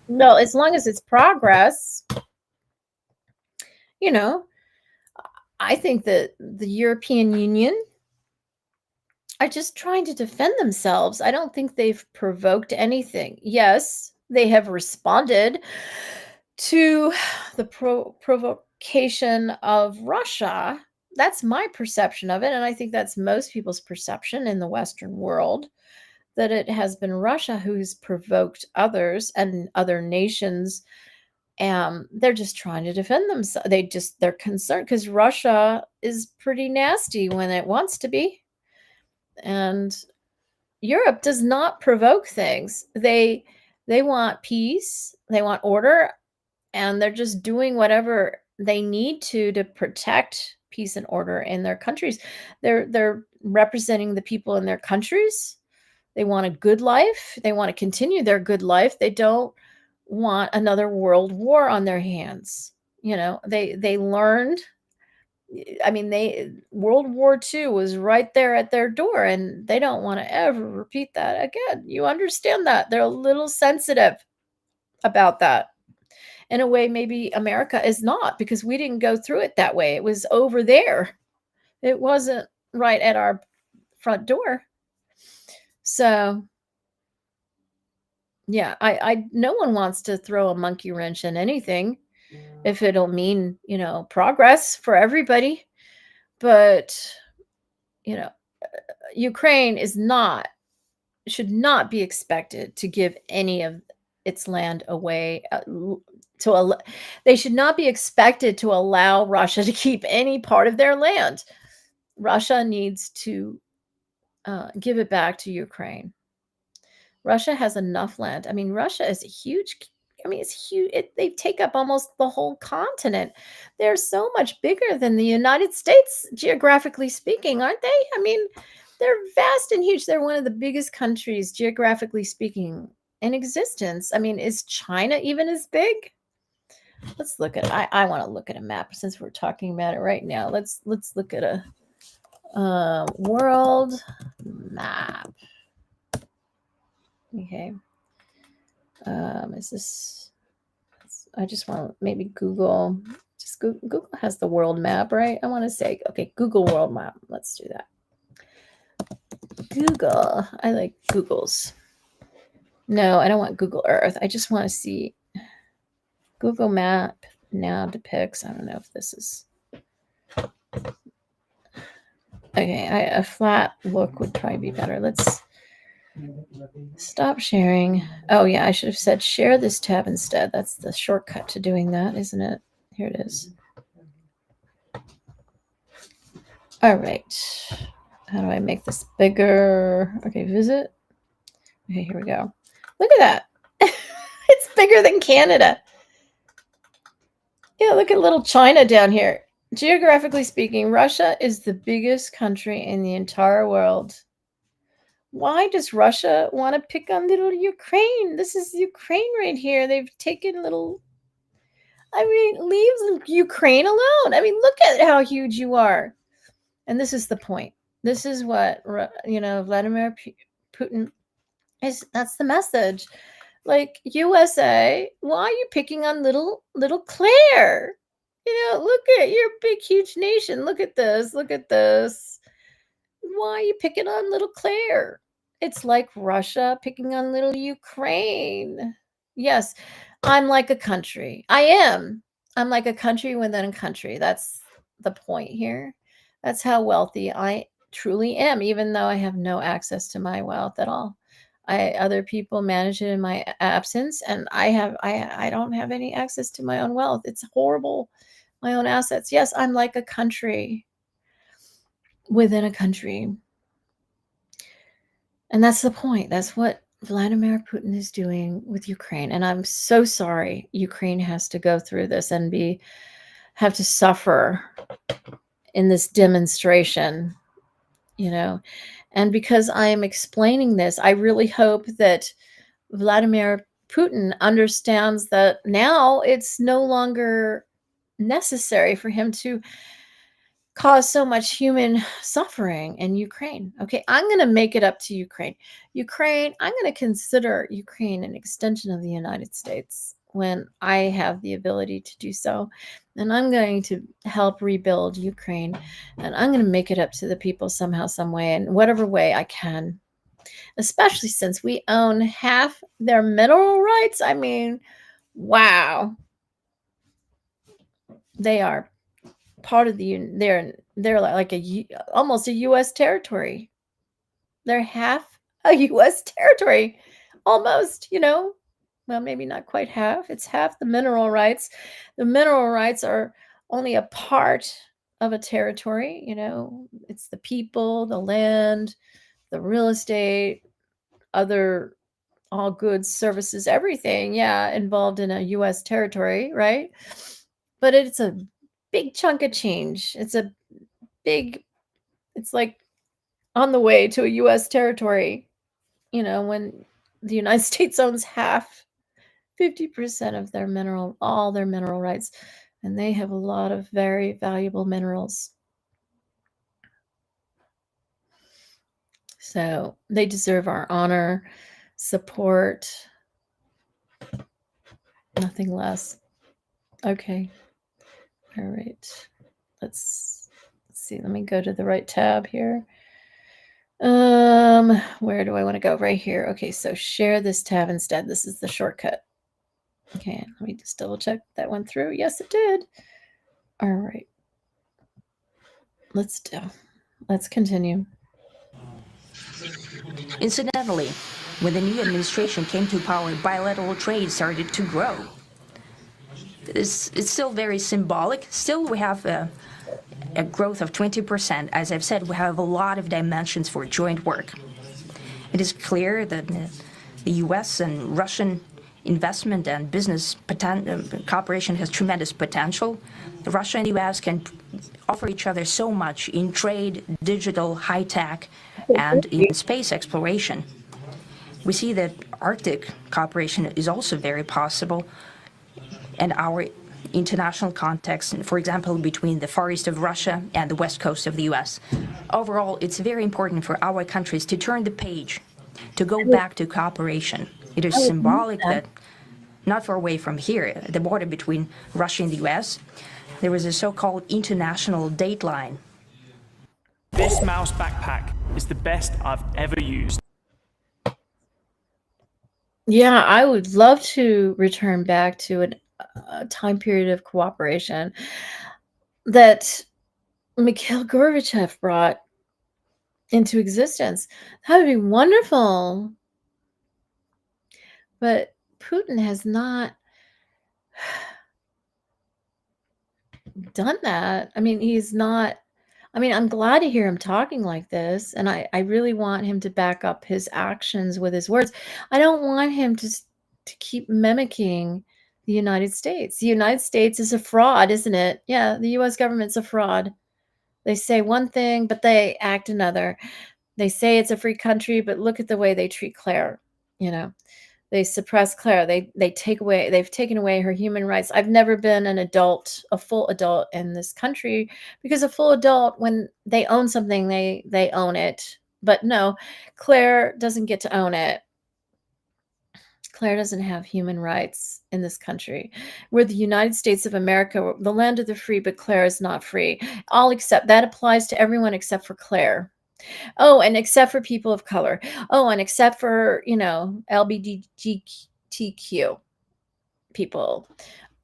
No, as long as it's progress, I think that the European Union are just trying to defend themselves. I don't think they've provoked anything. Yes, they have responded to the provocation of Russia. That's my perception of it, and I think that's most people's perception in the Western world, that it has been Russia who's provoked others and other nations. They're just trying to defend themselves. They're concerned because Russia is pretty nasty when it wants to be. And Europe does not provoke things. They want peace, they want order, and they're just doing whatever they need to protect peace and order in their countries. They're representing the people in their countries. They want a good life. They want to continue their good life. They don't want another world war on their hands. They learned I mean, World War II was right there at their door, and they don't want to ever repeat that again. You understand that. They're a little sensitive about that. In a way, maybe America is not, because we didn't go through it that way. It was over there. It wasn't right at our front door. So, yeah, no one wants to throw a monkey wrench in anything if it'll mean, progress for everybody. But, Ukraine should not be expected to give any of its land away. They should not be expected to allow Russia to keep any part of their land. Russia needs to give it back to Ukraine. Russia has enough land. I mean, Russia is it's huge. They take up almost the whole continent. They're so much bigger than the United States, geographically speaking, aren't they? I mean, they're vast and huge. They're one of the biggest countries, geographically speaking, in existence. I mean, is China even as big? Let's look at it. I want to look at a map since we're talking about it right now. Let's look at a world map. Okay. Is this? I just want to maybe Google. Just Google has the world map, right? I want to say, okay, Google world map. Let's do that. Google. I like Google's. No, I don't want Google Earth. I just want to see. Google Map now depicts. I don't know if this is. Okay, a flat look would probably be better. Let's stop sharing. Oh, yeah, I should have said share this tab instead. That's the shortcut to doing that, isn't it? Here it is. All right. How do I make this bigger? Okay, visit. Okay, here we go. Look at that. It's bigger than Canada. Yeah, look at little China down here. Geographically speaking, Russia is the biggest country in the entire world. Why does Russia want to pick on little Ukraine? This is Ukraine right here. They've taken little... I mean, leave Ukraine alone. I mean, look at how huge you are. And this is the point. This is what, Vladimir Putin is. That's the message. Like, USA, why are you picking on little Claire? Look at your big, huge nation. Look at this. Look at this. Why are you picking on little Claire? It's like Russia picking on little Ukraine. Yes, I'm like a country. I am. I'm like a country within a country. That's the point here. That's how wealthy I truly am, even though I have no access to my wealth at all. Other people manage it in my absence, and I don't have any access to my own wealth. It's horrible. My own assets. Yes, I'm like a country within a country. And that's the point. That's what Vladimir Putin is doing with Ukraine. And I'm so sorry Ukraine has to go through this and have to suffer in this demonstration, And because I am explaining this, I really hope that Vladimir Putin understands that now it's no longer necessary for him to cause so much human suffering in Ukraine. Okay, I'm going to make it up to Ukraine. I'm going to consider Ukraine an extension of the United States when I have the ability to do so. And I'm going to help rebuild Ukraine. And I'm going to make it up to the people somehow, some way, in whatever way I can. Especially since we own half their mineral rights. I mean, wow. They are part of they're like almost a U.S. territory. They're half a U.S. territory, almost. Well, maybe not quite half. It's half the mineral rights. The mineral rights are only a part of a territory. It's the people, the land, the real estate, other all goods, services, everything. Yeah, involved in a U.S. territory, right? But it's a big chunk of change. It's like on the way to a U.S. territory, when the United States owns 50% of all their mineral rights. And they have a lot of very valuable minerals. So they deserve our honor, support, nothing less. Okay. All right. Let's see. Let me go to the right tab here. Where do I want to go? Right here. Okay, so share this tab instead. This is the shortcut. Okay, let me just double check that went through. Yes, it did. All right. Let's continue. Incidentally, when the new administration came to power, bilateral trade started to grow. It's still very symbolic. Still, we have a growth of 20%. As I've said, we have a lot of dimensions for joint work. It is clear that the U.S. and Russian investment and business cooperation has tremendous potential. Russia and the U.S. can offer each other so much in trade, digital, high-tech, and in space exploration. We see that Arctic cooperation is also very possible, and our international context, for example, between the Far East of Russia and the West Coast of the U.S. Overall, it's very important for our countries to turn the page, to go back to cooperation. It is symbolic that not far away from here, at the border between Russia and the U.S., there was a so-called international date line. This mouse backpack is the best I've ever used. Yeah, I would love to return back to a time period of cooperation that Mikhail Gorbachev brought into existence. That would be wonderful. But Putin has not done that. I mean, he's not. I mean, I'm glad to hear him talking like this, and I really want him to back up his actions with his words. I don't want him to keep mimicking the United States. The United States is a fraud, isn't it? Yeah, the U.S. government's a fraud. They say one thing, but they act another. They say it's a free country, but look at the way they treat Claire. You know, they suppress Claire. They've taken away her human rights. I've never been an adult, a full adult in this country, because a full adult, when they own something, they own it. But no, Claire doesn't get to own it. Claire doesn't have human rights in this country. We're the United States of America, the land of the free, but Claire is not free. That applies to everyone except for Claire. Oh, and except for people of color. Oh, and except for, LGBTQ people.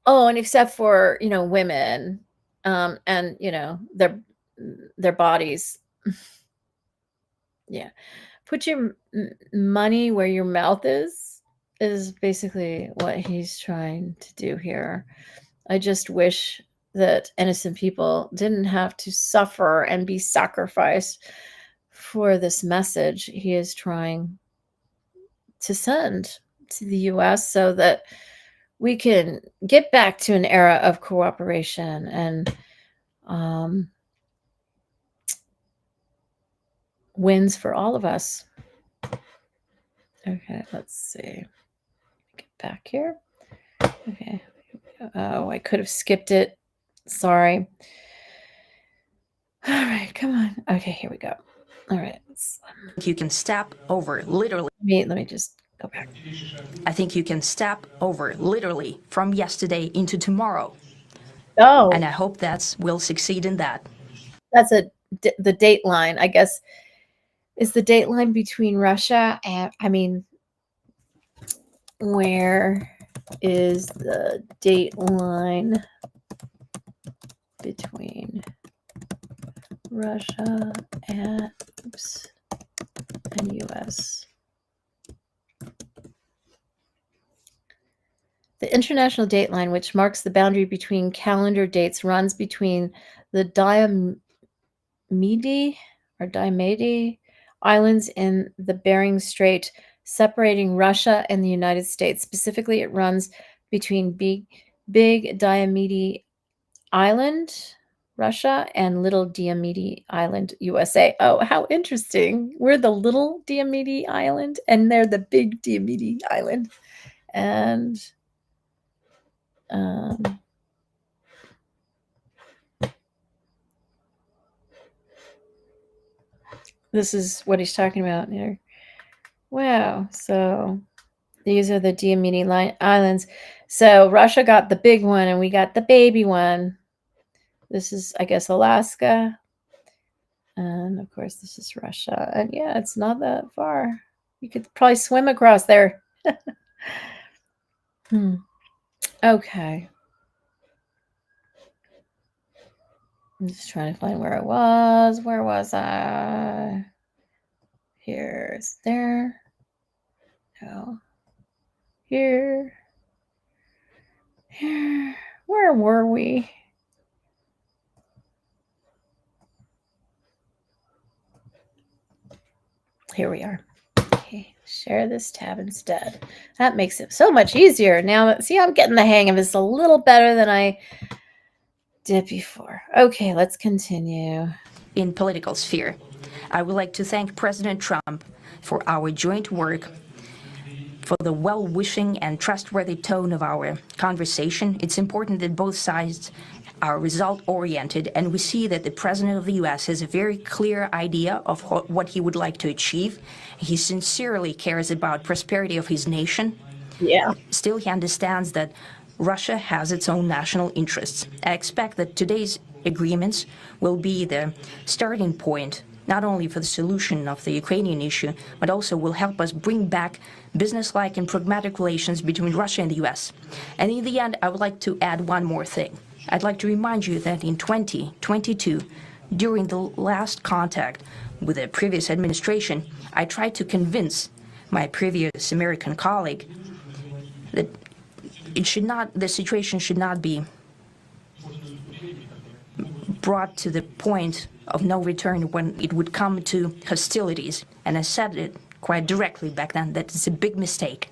Oh, and except for, women, and, their bodies. Yeah. Put your money where your mouth is basically what he's trying to do here. I just wish that innocent people didn't have to suffer and be sacrificed for this message he is trying to send to the U.S. so that we can get back to an era of cooperation and wins for all of us. Okay, let's see. Get back here. Okay. Oh, I could have skipped it. Sorry. All right, come on. Okay, here we go. All right. You can step over literally. Let me just go back. I think you can step over literally from yesterday into tomorrow. Oh. And I hope we'll succeed in that. That's the date line, I guess. Is the date line between Russia and, where is the date line between Russia and U.S.? The international date line, which marks the boundary between calendar dates, runs between the Diomede Islands in the Bering Strait, separating Russia and the United States. Specifically, it runs between Big Diomede Island, Russia, and Little Diomede Island, USA. Oh, how interesting. We're the Little Diomede Island, and they're the Big Diomede Island. And this is what he's talking about here. Wow. So these are the Diomede Islands. So Russia got the big one and we got the baby one. This is, I guess, Alaska. And of course, this is Russia. And yeah, it's not that far. You could probably swim across there. Okay. I'm just trying to find where I was. Where was I? Here's there. No. Here. Here. Where were we? Here we are. Okay, share this tab instead. That makes it so much easier. Now, see, I'm getting the hang of this a little better than I did before. Okay, let's continue. In political sphere, I would like to thank President Trump for our joint work, for the well-wishing and trustworthy tone of our conversation. It's important that both sides are result-oriented, and we see that the President of the U.S. has a very clear idea of what he would like to achieve. He sincerely cares about prosperity of his nation. Yeah. Still, he understands that Russia has its own national interests. I expect that today's agreements will be the starting point, not only for the solution of the Ukrainian issue, but also will help us bring back business-like and pragmatic relations between Russia and the U.S. And in the end, I would like to add one more thing. I'd like to remind you that in 2022, during the last contact with the previous administration, I tried to convince my previous American colleague that the situation should not be brought to the point of no return when it would come to hostilities. And I said it quite directly back then that it's a big mistake.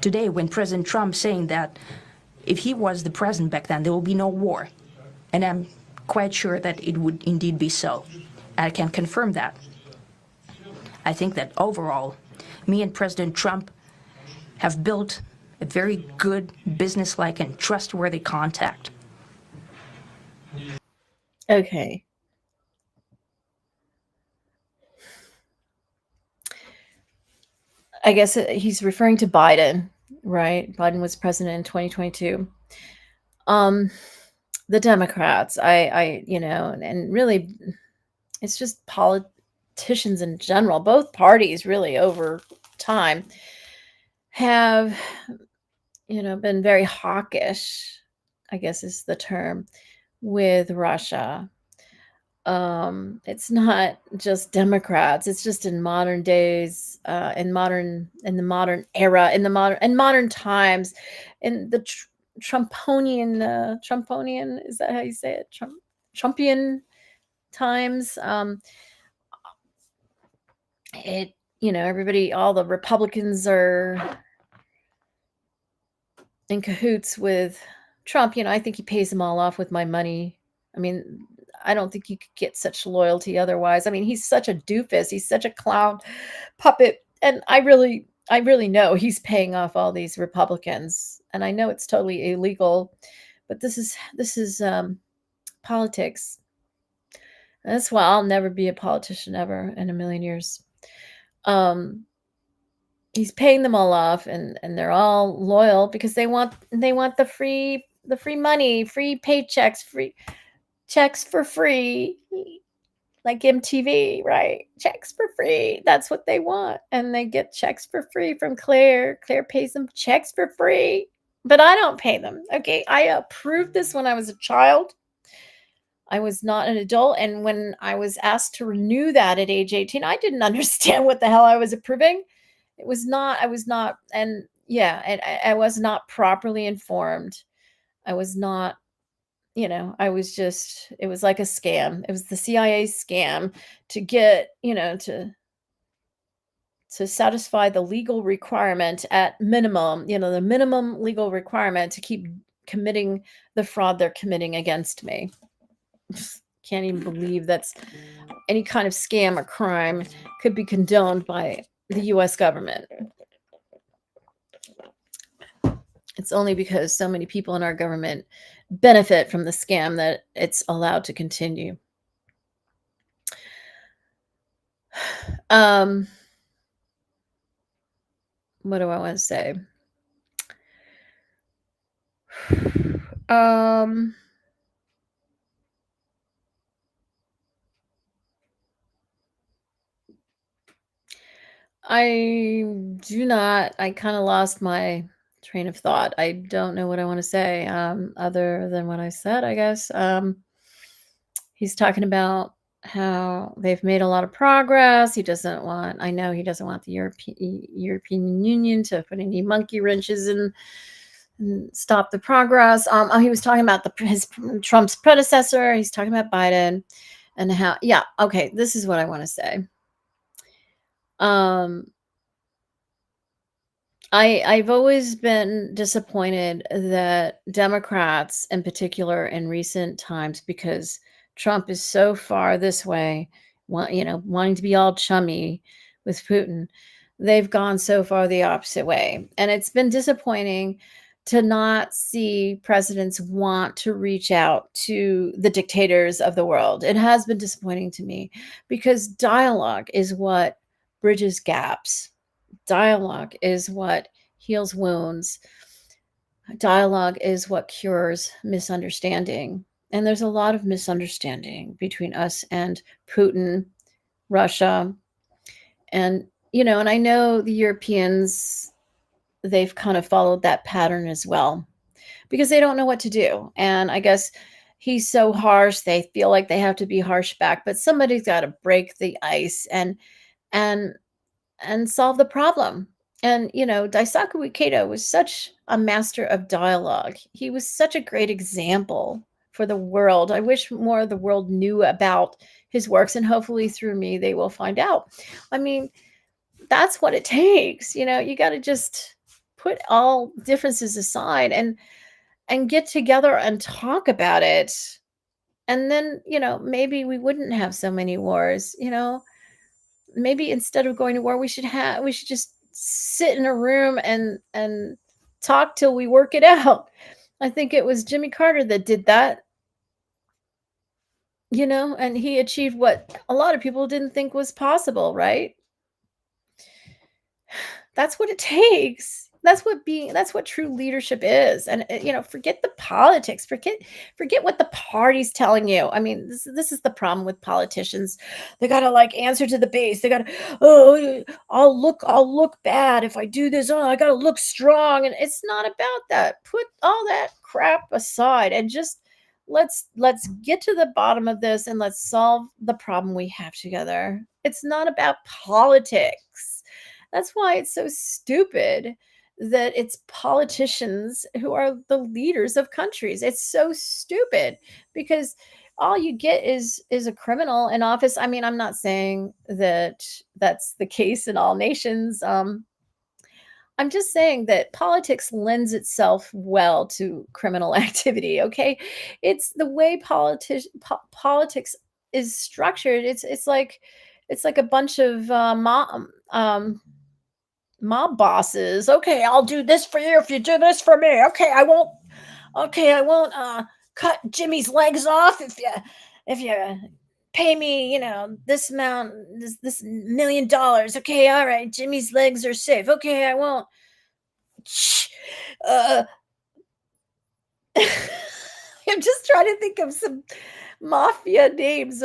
Today, when President Trump saying that if he was the president back then, there will be no war. And I'm quite sure that it would indeed be so. I can confirm that. I think that overall, me and President Trump have built a very good business-like and trustworthy contact. Okay. I guess he's referring to Biden, right? Biden was president in 2022. The Democrats, and really it's just politicians in general, both parties really over time have, been very hawkish, I guess is the term, with Russia. It's not just Democrats. It's just in modern days, in the modern era, in modern times, in the Trumponian, is that how you say it? Trumpian times. Everybody, all the Republicans are in cahoots with Trump. I think he pays them all off with my money. I mean, I don't think you could get such loyalty otherwise. I mean, he's such a doofus. He's such a clown puppet. And I really know he's paying off all these Republicans. And I know it's totally illegal, but this is politics. And that's why I'll never be a politician ever in a million years. He's paying them all off, and they're all loyal because they want the free money, free paychecks, free checks for free, like MTV, right? Checks for free. That's what they want. And they get checks for free from Claire. Claire pays them checks for free, but I don't pay them. Okay. I approved this when I was a child. I was not an adult. And when I was asked to renew that at age 18, I didn't understand what the hell I was approving. I was not, and yeah, I was not properly informed. I was not, it was like a scam. It was the CIA scam to get, to satisfy the legal requirement at minimum, the minimum legal requirement to keep committing the fraud they're committing against me. Can't even believe that's any kind of scam or crime could be condoned by the U.S. government. It's only because so many people in our government benefit from the scam that it's allowed to continue. What do I want to say? Um, I do not. I kind of lost my train of thought. I don't know what I want to say, other than what I said, I guess. He's talking about how they've made a lot of progress. I know he doesn't want the European Union to put any monkey wrenches in and stop the progress. He was talking about his Trump's predecessor. He's talking about Biden and how, yeah, okay, this is what I want to say. I've always been disappointed that Democrats, in particular in recent times, because Trump is so far this way, wanting to be all chummy with Putin, they've gone so far the opposite way. And it's been disappointing to not see presidents want to reach out to the dictators of the world. It has been disappointing to me because dialogue is what bridges gaps. Dialogue is what heals wounds. Dialogue is what cures misunderstanding. And there's a lot of misunderstanding between us and Putin, Russia. And, and I know the Europeans, they've kind of followed that pattern as well because they don't know what to do. And I guess he's so harsh, they feel like they have to be harsh back, but somebody's got to break the ice and solve the problem. And, Daisaku Ikeda was such a master of dialogue. He was such a great example for the world. I wish more of the world knew about his works, and hopefully through me, they will find out. I mean, that's what it takes. You got to just put all differences aside and get together and talk about it. And then, maybe we wouldn't have so many wars, maybe instead of going to war, we should just sit in a room and talk till we work it out. I think it was Jimmy Carter that did that, and he achieved what a lot of people didn't think was possible, right? That's what it takes. That's what true leadership is. And forget the politics. Forget what the party's telling you. I mean, this is the problem with politicians. They got to answer to the base. They got to, oh, I'll look bad if I do this. Oh, I got to look strong. And it's not about that. Put all that crap aside and just let's get to the bottom of this and let's solve the problem we have together. It's not about politics. That's why it's so stupid that it's politicians who are the leaders of countries. It's so stupid because all you get is a criminal in office. I mean, I'm not saying that that's the case in all nations. I'm just saying that politics lends itself well to criminal activity. Okay, it's the way politics is structured. It's like a bunch of mob bosses. Okay, I'll do this for you if you do this for me. Okay, I won't cut Jimmy's legs off if you pay me, this amount, this $1 million. Okay, all right, Jimmy's legs are safe. Okay, I won't. I'm just trying to think of some mafia names.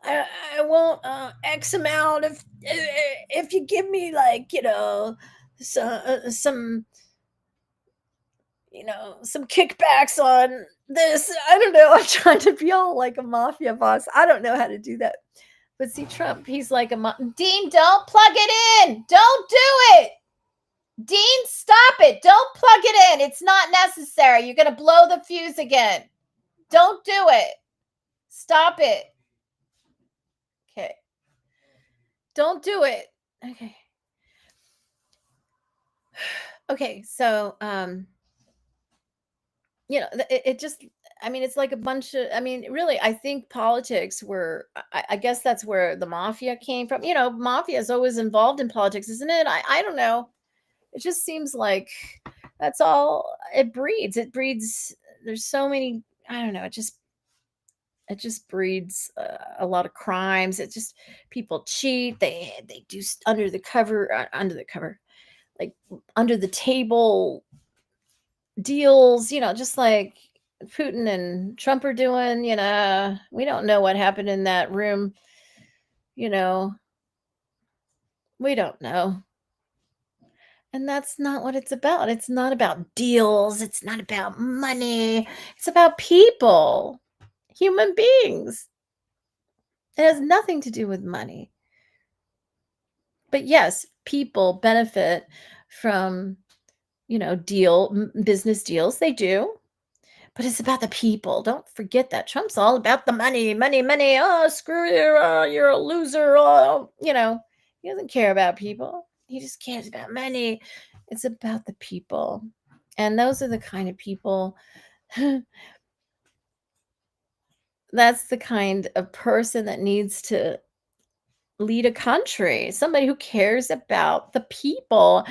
I won't X amount if you give me some some kickbacks on this. I don't know. I'm trying to be all like a mafia boss. I don't know how to do that. But see, Trump, he's like Dean, don't plug it in. Don't do it. Dean, stop it. Don't plug it in. It's not necessary. You're going to blow the fuse again. Don't do it. Stop it. Okay. Don't do it. Okay. Okay. So, it just, I mean, it's like a bunch of, I mean, really, I think politics I guess that's where the mafia came from. Mafia is always involved in politics, isn't it? I don't know. It just seems like that's all it breeds. It breeds, there's so many, I don't know. It just breeds a lot of crimes. It just people cheat. They do under the cover, like under the table deals. Just like Putin and Trump are doing. We don't know what happened in that room. We don't know. And that's not what it's about. It's not about deals. It's not about money. It's about people, human beings. It has nothing to do with money. But yes, people benefit from, business deals. They do. But it's about the people. Don't forget that. Trump's all about the money, money, money. Oh, screw you. Oh, you're a loser. Oh, he doesn't care about people. He just cares about money. It's about the people. And those are the kind of people. That's the kind of person that needs to lead a country. Somebody who cares about the people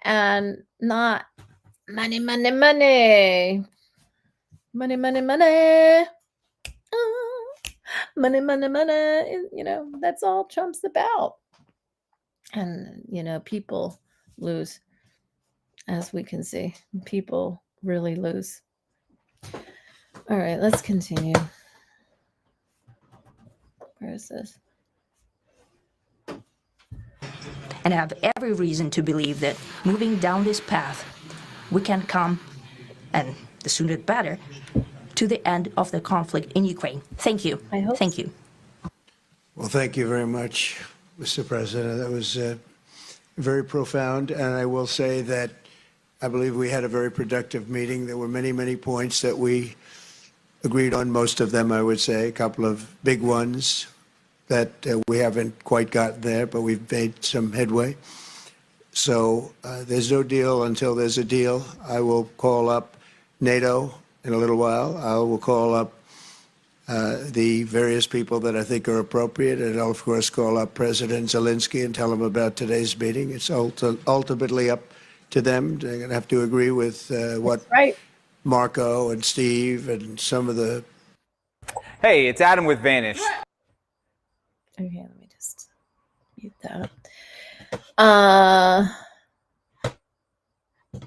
and not money, money, money. Money, money, money. Oh, money, money, money. That's all Trump's about. And, people lose. As we can see, people really lose. All right, let's continue. Where is this? And I have every reason to believe that moving down this path, we can come, and the sooner the better, to the end of the conflict in Ukraine. Thank you. I hope Thank so. you. Well, thank you very much, Mr. President. That was very profound. And I will say that I believe we had a very productive meeting. There were many, many points that we agreed on, most of them, I would say, a couple of big ones that we haven't quite gotten there, but we've made some headway. So there's no deal until there's a deal. I will call up NATO in a little while. I will call up the various people that I think are appropriate, and I'll, of course, call up President Zelensky and tell him about today's meeting. It's ultimately up to them. They're going to have to agree with what Right. Marco and Steve and some of the... Hey, it's Adam with Vanish. Okay, let me just mute that.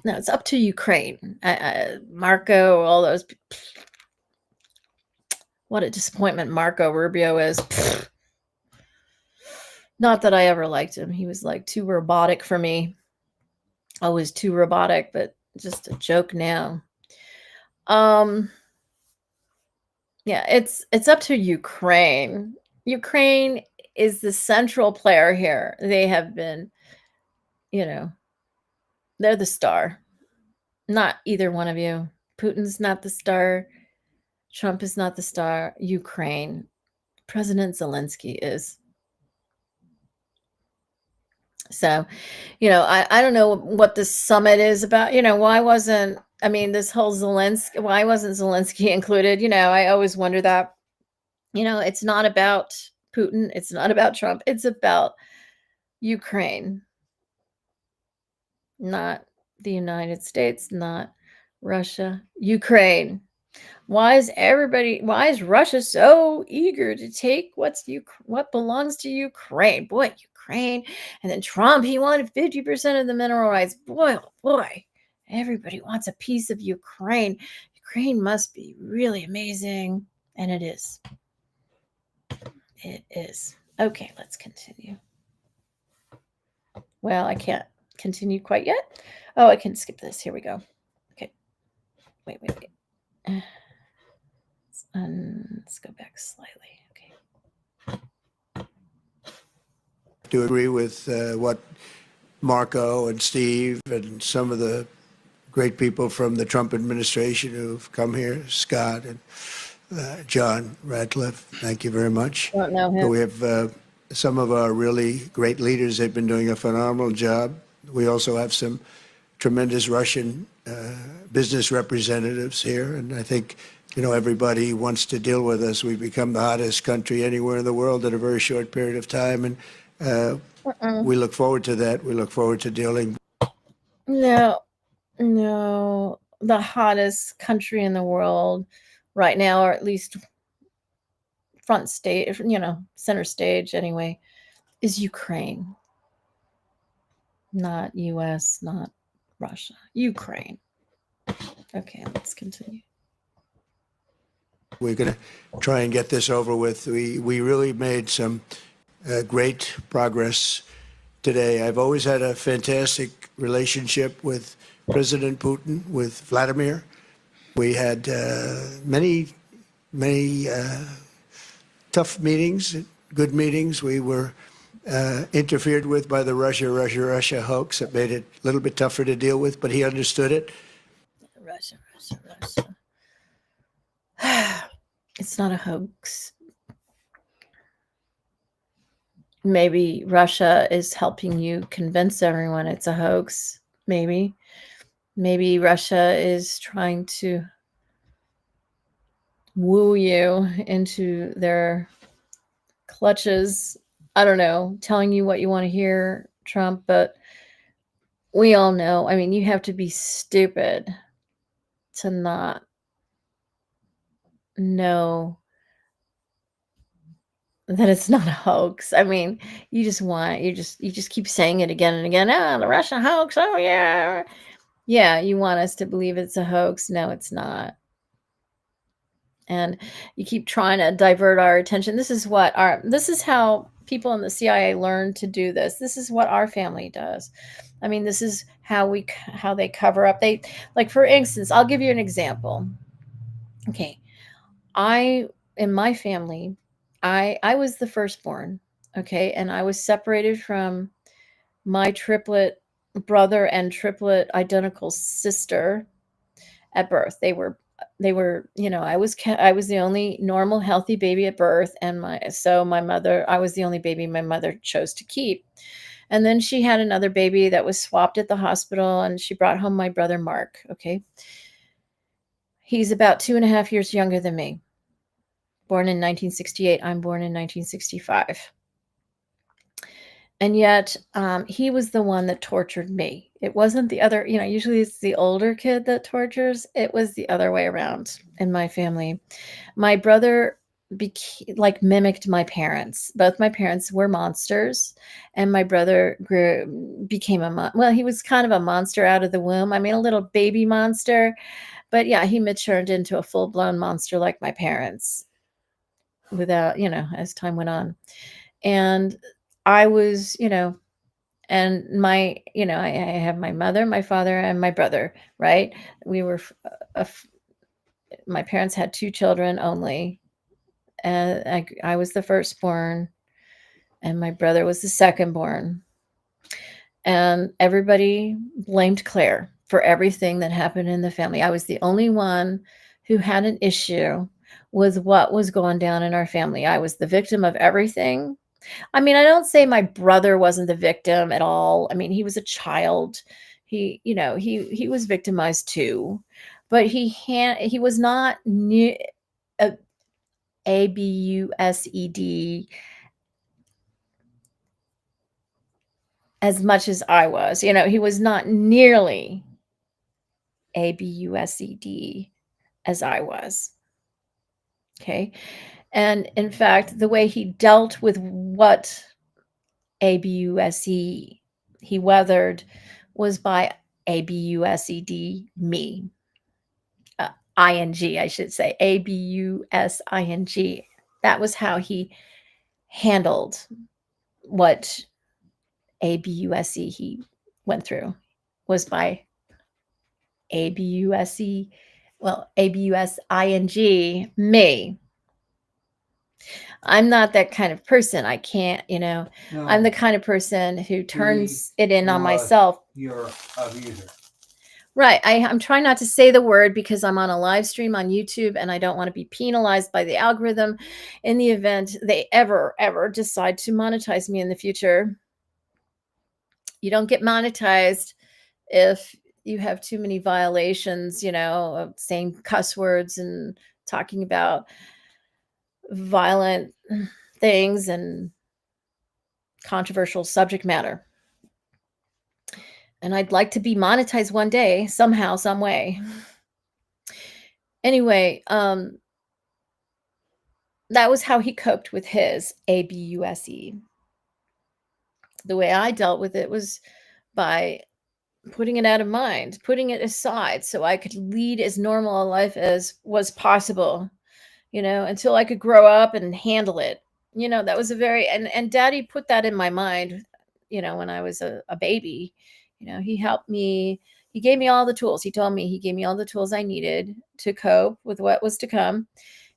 No, it's up to Ukraine. Marco, all those. What a disappointment Marco Rubio is. Not that I ever liked him. He was like too robotic for me. Always too robotic, but just a joke now. Yeah, it's up to Ukraine. Ukraine is the central player here. They have been, they're the star. Not either one of you. Putin's not the star. Trump is not the star. Ukraine. President Zelensky is. So, I don't know what this summit is about. Why wasn't Zelensky included? I always wonder that. It's not about Putin. It's not about Trump. It's about Ukraine. Not the United States, not Russia. Ukraine. Why is Russia so eager to take what belongs to Ukraine? Boy, Ukraine. And then Trump, he wanted 50% of the mineral rights. Boy, oh boy. Everybody wants a piece of Ukraine. Ukraine must be really amazing. And it is. It is. Okay, let's continue. Well, I can't continue quite yet. Oh, I can skip this. Here we go. Okay. Wait. Let's go back slightly. Okay. To agree with what Marco and Steve and some of the great people from the Trump administration who've come here, Scott and John Radcliffe. Thank you very much. Don't know him. So we have some of our really great leaders. They've been doing a phenomenal job. We also have some tremendous Russian business representatives here, and I think everybody wants to deal with us. We've become the hottest country anywhere in the world in a very short period of time, and we look forward to that. We look forward to dealing. No, the hottest country in the world right now, or at least front stage, center stage anyway, is Ukraine. Not US, not Russia. Ukraine. Okay, let's continue. We're going to try and get this over with. We really made some great progress today. I've always had a fantastic relationship with President Putin, with Vladimir. We had many tough meetings, good meetings. We were interfered with by the Russia hoax. It made it a little bit tougher to deal with, but he understood it. Russia. It's not a hoax. Maybe Russia is helping you convince everyone it's a hoax. Maybe Russia is trying to woo you into their clutches. I don't know, telling you what you want to hear, Trump, but we all know. I mean, you have to be stupid to not know that it's not a hoax. I mean, you just keep saying it again and again. The Russia hoax. Oh yeah. Yeah, you want us to believe it's a hoax. No, it's not. And you keep trying to divert our attention. This is how people in the CIA learn to do this. This is what our family does. I mean, this is how they cover up. They, like, for instance, I'll give you an example. Okay. In my family, I was the firstborn. Okay. And I was separated from my triplet brother and triplet identical sister at birth. They were, I was the only normal, healthy baby at birth. And my mother, I was the only baby my mother chose to keep. And then she had another baby that was swapped at the hospital, and she brought home my brother, Mark. Okay. He's about 2.5 years younger than me. Born in 1968. I'm born in 1965. And yet he was the one that tortured me. It wasn't the other, usually it's the older kid that tortures. It was the other way around in my family. My brother mimicked my parents. Both my parents were monsters, and my brother became he was kind of a monster out of the womb. I mean, a little baby monster, but yeah, he matured into a full-blown monster like my parents without, as time went on. And I was, and I have my mother, my father, and my brother, right? We were, my parents had 2 children only. And I was the firstborn, and my brother was the secondborn. And everybody blamed Claire for everything that happened in the family. I was the only one who had an issue with what was going down in our family. I was the victim of everything. I mean, I don't say my brother wasn't the victim at all. I mean, he was a child. He was victimized too, but he was not ABUSED as much as I was. He was not nearly ABUSED as I was. Okay. And in fact, the way he dealt with what ABUSE he weathered was by ABUSED me. ING, I should say. ABUSING. That was how he handled what ABUSE he went through, was by ABUSING me. I'm not that kind of person. I can't, No. I'm the kind of person who turns it in on myself. You're abuser. Right. I'm trying not to say the word because I'm on a live stream on YouTube, and I don't want to be penalized by the algorithm in the event they ever decide to monetize me in the future. You don't get monetized if you have too many violations, of saying cuss words and talking about violent things and controversial subject matter. And I'd like to be monetized one day, somehow, some way. Anyway, that was how he coped with his abuse. The way I dealt with it was by putting it out of mind, putting it aside so I could lead as normal a life as was possible, until I could grow up and handle it. That was a very, and daddy put that in my mind, when I was a baby. He helped me. He gave me all the tools. He told me he gave me all the tools I needed to cope with what was to come.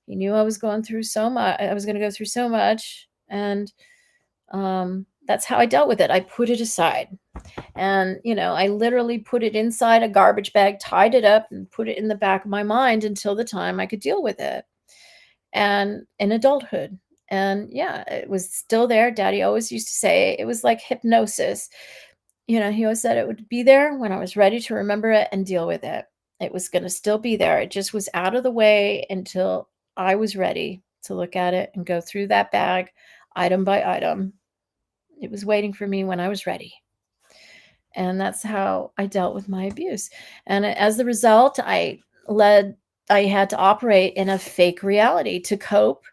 He knew I was going through so much. I was going to go through so much. And that's how I dealt with it. I put it aside. And, I literally put it inside a garbage bag, tied it up, and put it in the back of my mind until the time I could deal with it. And in adulthood. And yeah, it was still there. Daddy always used to say it was like hypnosis. He always said it would be there when I was ready to remember it and deal with it. It was going to still be there. It just was out of the way until I was ready to look at it and go through that bag item by item. It was waiting for me when I was ready. And that's how I dealt with my abuse. And as the result, I had to operate in a fake reality to cope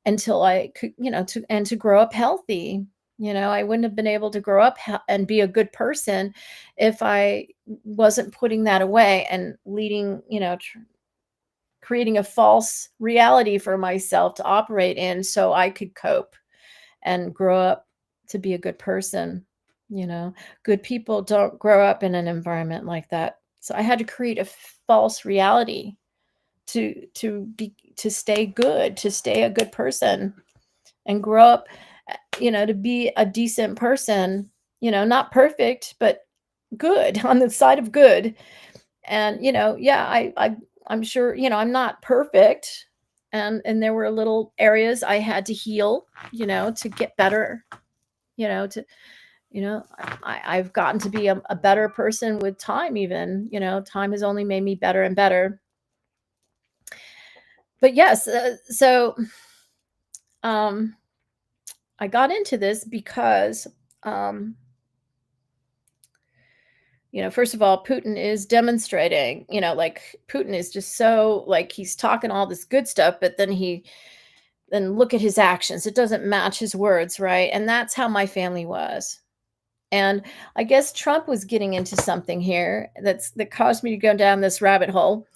until I could, to grow up healthy. I wouldn't have been able to grow up and be a good person if I wasn't putting that away and leading, creating a false reality for myself to operate in so I could cope and grow up to be a good person. Good people don't grow up in an environment like that. So I had to create a false reality to stay good, to stay a good person and grow up, to be a decent person, not perfect, but good, on the side of good. And, yeah, I'm sure, I'm not perfect. And there were little areas I had to heal, to get better, I've gotten to be a better person with time even, time has only made me better and better. But yes, so I got into this because, first of all, Putin is demonstrating, like Putin is just so like he's talking all this good stuff, but then look at his actions. It doesn't match his words, right? And that's how my family was. And I guess Trump was getting into something here that caused me to go down this rabbit hole.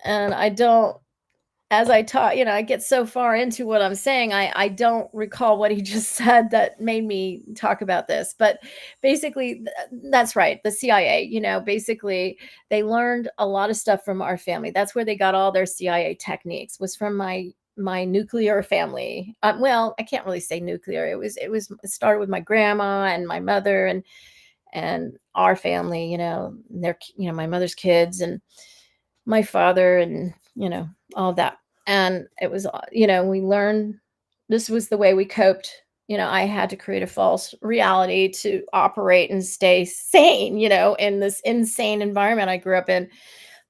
And I don't, as I talk, I get so far into what I'm saying, I don't recall what he just said that made me talk about this. But basically, that's right. The CIA, basically, they learned a lot of stuff from our family. That's where they got all their CIA techniques, was from my nuclear family. Well, I can't really say nuclear. It started with my grandma and my mother and our family, their, my mother's kids and my father and, all that. And it was, we learned this was the way we coped. I had to create a false reality to operate and stay sane, in this insane environment I grew up in.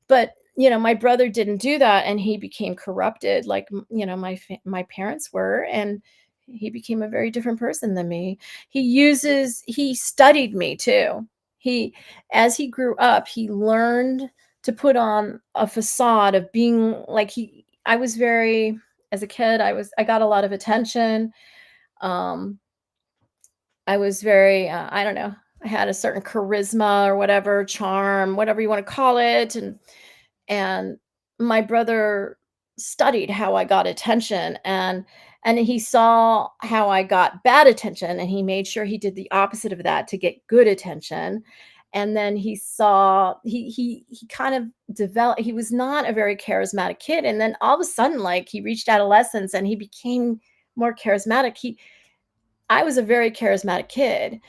But, my brother didn't do that, and he became corrupted like, my parents were, and he became a very different person than me. He studied me too. As he grew up, he learned to put on a facade of being like I was very, as a kid, I got a lot of attention. I was very, I don't know, I had a certain charisma or whatever, charm, whatever you want to call it. And my brother studied how I got attention, and he saw how I got bad attention, and he made sure he did the opposite of that to get good attention. And then he saw he kind of developed. He was not a very charismatic kid, and then all of a sudden, like, he reached adolescence and he became more charismatic. I was a very charismatic kid.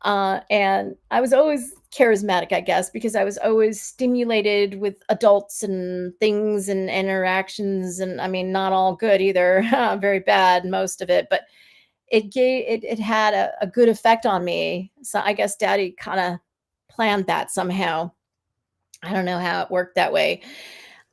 And I was always charismatic, I guess, because I was always stimulated with adults and things and interactions. And I mean, not all good either, very bad, most of it, but it had a good effect on me. So I guess daddy kind of planned that somehow. I don't know how it worked that way.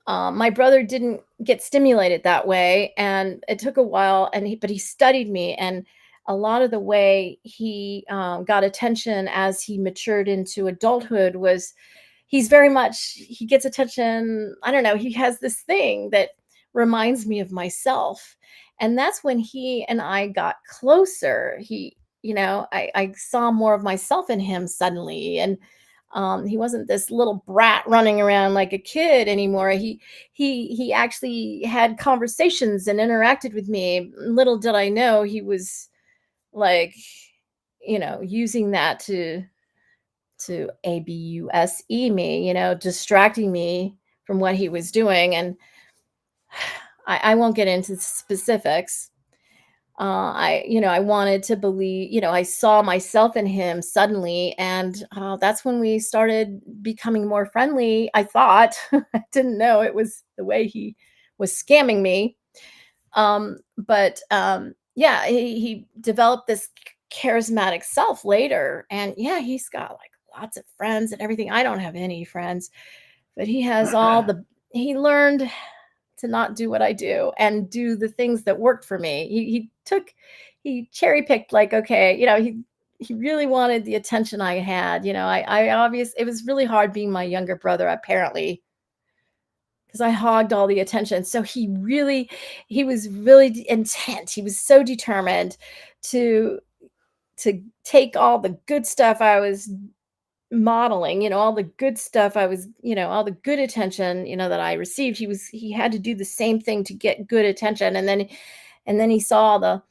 My brother didn't get stimulated that way, and it took a while, but he studied me, and a lot of the way he got attention as he matured into adulthood was he gets attention. I don't know. He has this thing that reminds me of myself. And that's when he and I got closer. I saw more of myself in him suddenly. And he wasn't this little brat running around like a kid anymore. He actually had conversations and interacted with me. Little did I know he was like, using that to abuse me, distracting me from what he was doing. And I won't get into specifics. I wanted to believe, I saw myself in him suddenly. And that's when we started becoming more friendly. I thought, I didn't know it was the way he was scamming me. Yeah, he developed this charismatic self later. And yeah, he's got like lots of friends and everything. I don't have any friends, but he has he learned to not do what I do and do the things that worked for me. He cherry picked, like, okay, he really wanted the attention I had. It was really hard being my younger brother, apparently, because I hogged all the attention. So he was really intent. He was so determined to take all the good stuff I was modeling, all the good stuff I was, all the good attention, that I received. He had to do the same thing to get good attention. And then he saw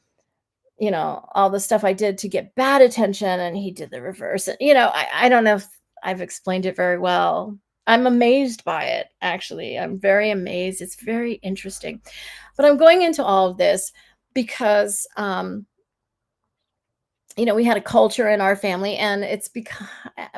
all the stuff I did to get bad attention, and he did the reverse. And, I don't know if I've explained it very well. I'm amazed by it, actually. I'm very amazed. It's very interesting. But I'm going into all of this because, we had a culture in our family, and it's become,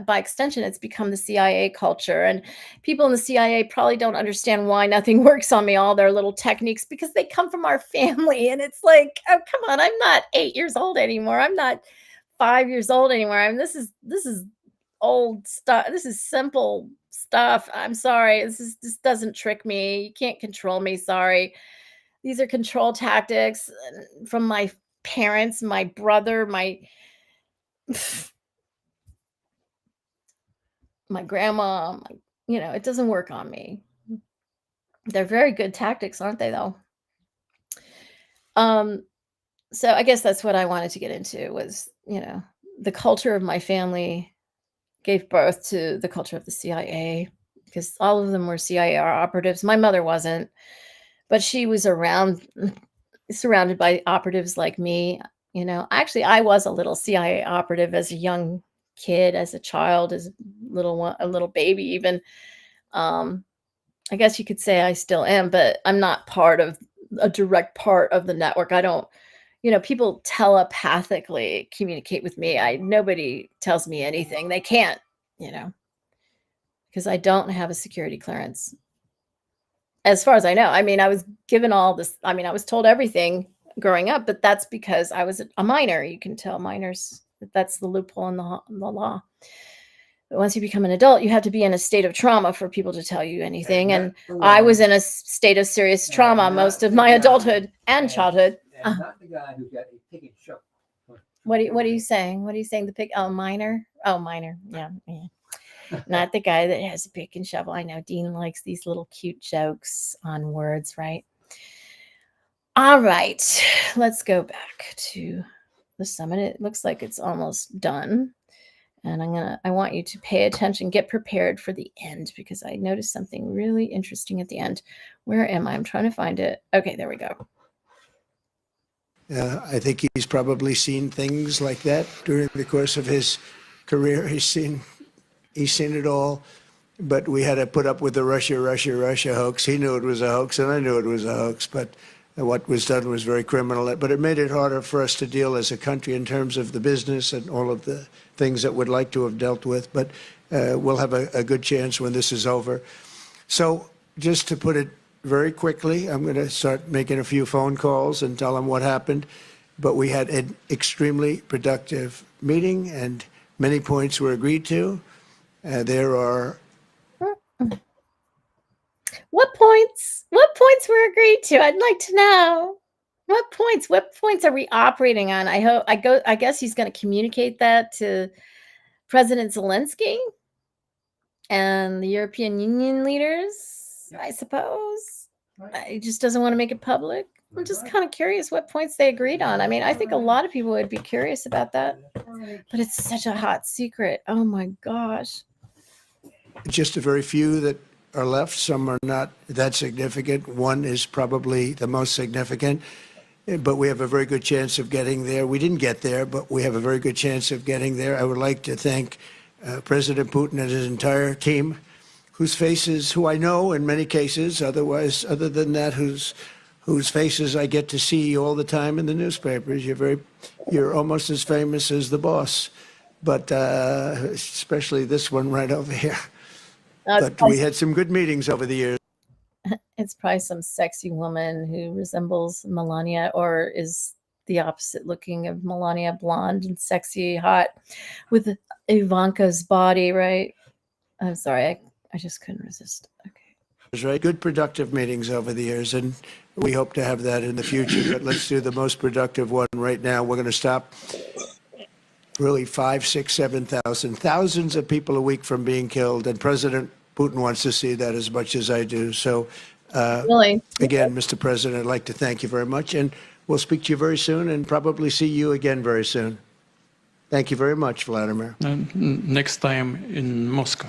by extension, it's become the CIA culture. And people in the CIA probably don't understand why nothing works on me, all their little techniques, because they come from our family. And it's like, oh, come on, I'm not 8 years old anymore. I'm not 5 years old anymore. This is old stuff. This is simple stuff. I'm sorry. This doesn't trick me. You can't control me. Sorry. These are control tactics from my parents, my brother, my grandma. It doesn't work on me. They're very good tactics, aren't they, though? So I guess that's what I wanted to get into was, the culture of my family gave birth to the culture of the CIA, because all of them were CIA operatives. My mother wasn't, but she was surrounded by operatives like me. Actually, I was a little CIA operative as a young kid, as a child, as a little baby, even. I guess you could say I still am, but I'm not a direct part of the network. I don't, people telepathically communicate with me. Nobody tells me anything. They can't, because I don't have a security clearance. As far as I know. I mean, I was given all this. I mean, I was told everything growing up, but that's because I was a minor. You can tell minors that's the loophole in the law. But once you become an adult, you have to be in a state of trauma for people to tell you anything. And I was in a state of serious trauma most of my adulthood and childhood. Not the guy who got a pick and shovel. What are you saying? What are you saying? The pick? Oh, minor. Oh, minor. Yeah. Not the guy that has a pick and shovel. I know Dean likes these little cute jokes on words, right? All right, let's go back to the summit. It looks like it's almost done. And I want you to pay attention, get prepared for the end, because I noticed something really interesting at the end. Where am I? I'm trying to find it. Okay, there we go. I think he's probably seen things like that during the course of his career. He's seen it all. But we had to put up with the Russia hoax. He knew it was a hoax, and I knew it was a hoax. But what was done was very criminal. But it made it harder for us to deal as a country in terms of the business and all of the things that we'd like to have dealt with. But we'll have a good chance when this is over. So just to put it very quickly, I'm going to start making a few phone calls and tell them what happened. But we had an extremely productive meeting, and many points were agreed to. There are... What points were agreed to? I'd like to know. What points are we operating on? I guess he's going to communicate that to President Zelensky and the European Union leaders, I suppose. he just doesn't want to make it public. I'm just kind of curious what points they agreed on. I mean, I think a lot of people would be curious about that, but it's such a hot secret. Oh my gosh. Just a very few that are left. Some are not that significant. One is probably the most significant, but we have a very good chance of getting there. We didn't get there, but we have a very good chance of getting there. I would like to thank President Putin and his entire team, whose faces, who I know in many cases, other than that, whose faces I get to see all the time in the newspapers. You're almost as famous as the boss, but especially this one right over here. But we had some good meetings over the years. It's probably some sexy woman who resembles Melania or is the opposite looking of Melania, blonde and sexy, hot, with Ivanka's body, right? I'm sorry, I just couldn't resist. Okay. Right, good productive meetings over the years, and we hope to have that in the future. But let's do the most productive one right now. We're going to stop really 5, 6, 7,000, thousands of people a week from being killed, and President Putin wants to see that as much as I do. So, Really? again, Mr. President, I'd like to thank you very much, and we'll speak to you very soon, and probably see you again very soon. Thank you very much, Vladimir. Next time in Moscow.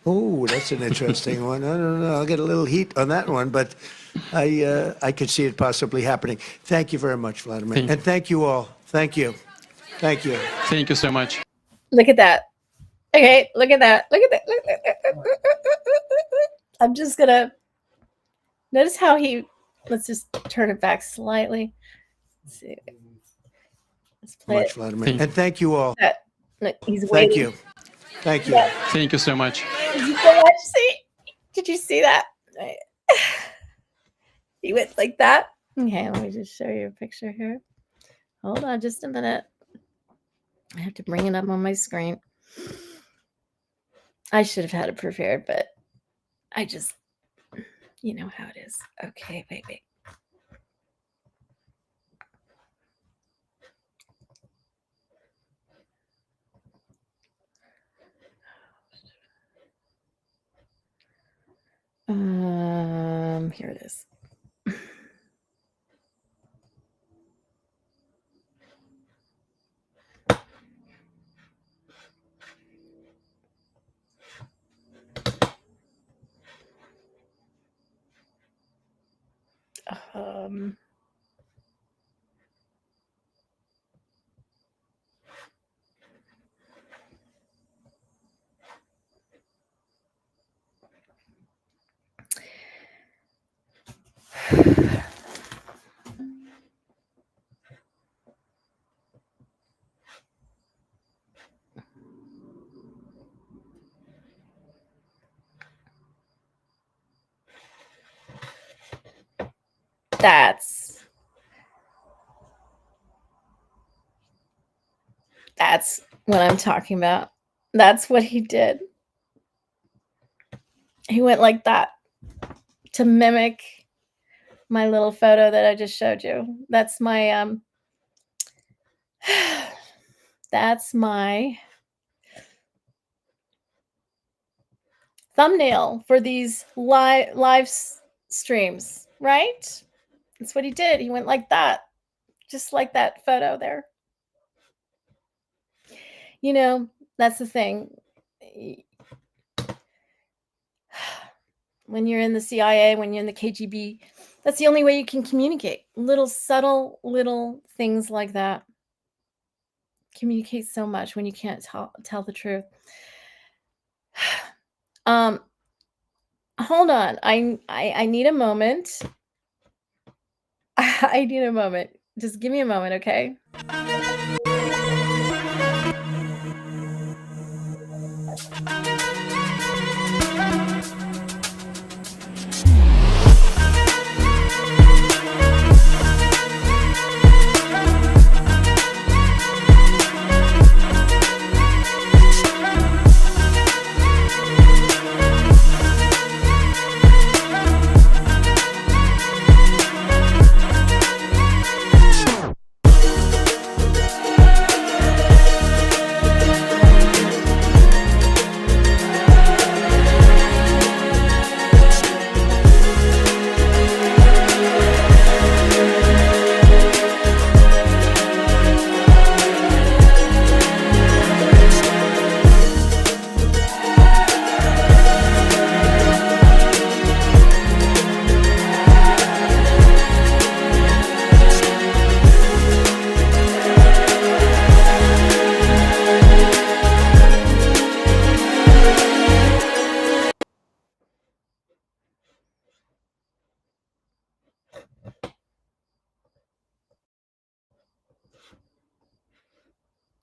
Oh, that's an interesting one. I don't know. I'll get a little heat on that one, but I could see it possibly happening. Thank you very much, Vladimir. And thank you all. Thank you. Thank you. Thank you so much. Look at that. Okay, look at that. Look at that. I'm just going to notice how let's just turn it back slightly. Let's see. Let's play Much, it. Vladimir. And thank you all. Look, he's Thank waiting. you. Thank you. Yeah. Thank you so much. Did you so much see? Did you see that? He went like that. Okay, let me just show you a picture here. Hold on just a minute. I have to bring it up on my screen. I should have had it prepared, but I just, you know how it is. Okay, wait. Here it is. That's what I'm talking about. That's what he did. He went like that to mimic my little photo that I just showed you. That's my thumbnail for these live streams, right? That's what he did. He went like that, just like that photo there. You know, that's the thing. When you're in the CIA, when you're in the KGB, that's the only way you can communicate. Little subtle little things like that communicate so much when you can't tell the truth. Hold on. I need a moment. I need a moment. Just give me a moment, okay?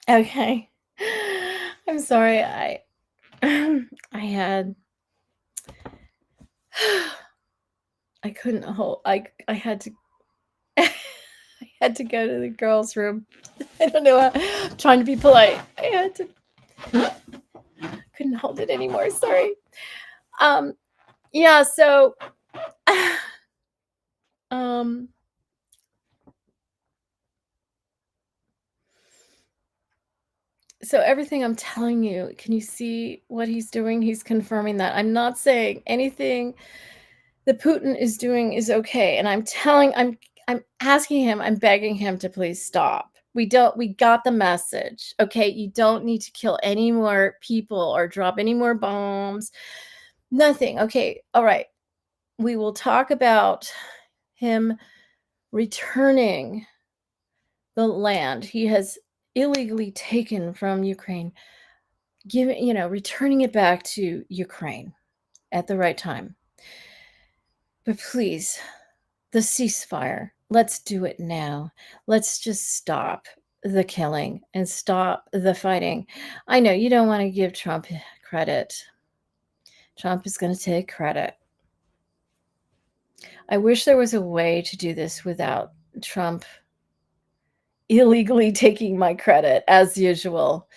Okay. I'm sorry. I had I couldn't hold I had to I had to go to the girls' room. I don't know how, I'm trying to be polite. I had to couldn't hold it anymore. Sorry. Yeah, so um so everything I'm telling you, can you see what he's doing? He's confirming that. I'm not saying anything that Putin is doing is okay, and I'm asking him, I'm begging him to please stop. We got the message. Okay, you don't need to kill any more people or drop any more bombs. Nothing. Okay. All right. We will talk about him returning the land he has illegally taken from Ukraine, returning it back to Ukraine at the right time. But please, the ceasefire, let's do it now. Let's just stop the killing and stop the fighting. I know you don't want to give Trump credit. Trump is going to take credit. I wish there was a way to do this without Trump illegally taking my credit as usual.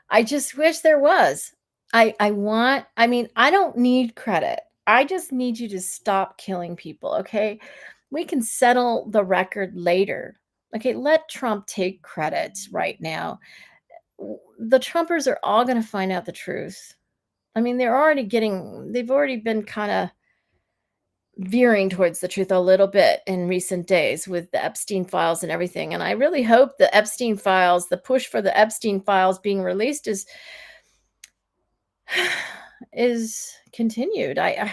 I just wish there was. I don't need credit. I just need you to stop killing people, okay? We can settle the record later. Okay, let Trump take credit right now. The Trumpers are all going to find out the truth. I mean, they've already been kind of veering towards the truth a little bit in recent days with the Epstein files and everything. And I really hope the Epstein files, the push for the Epstein files being released is continued. I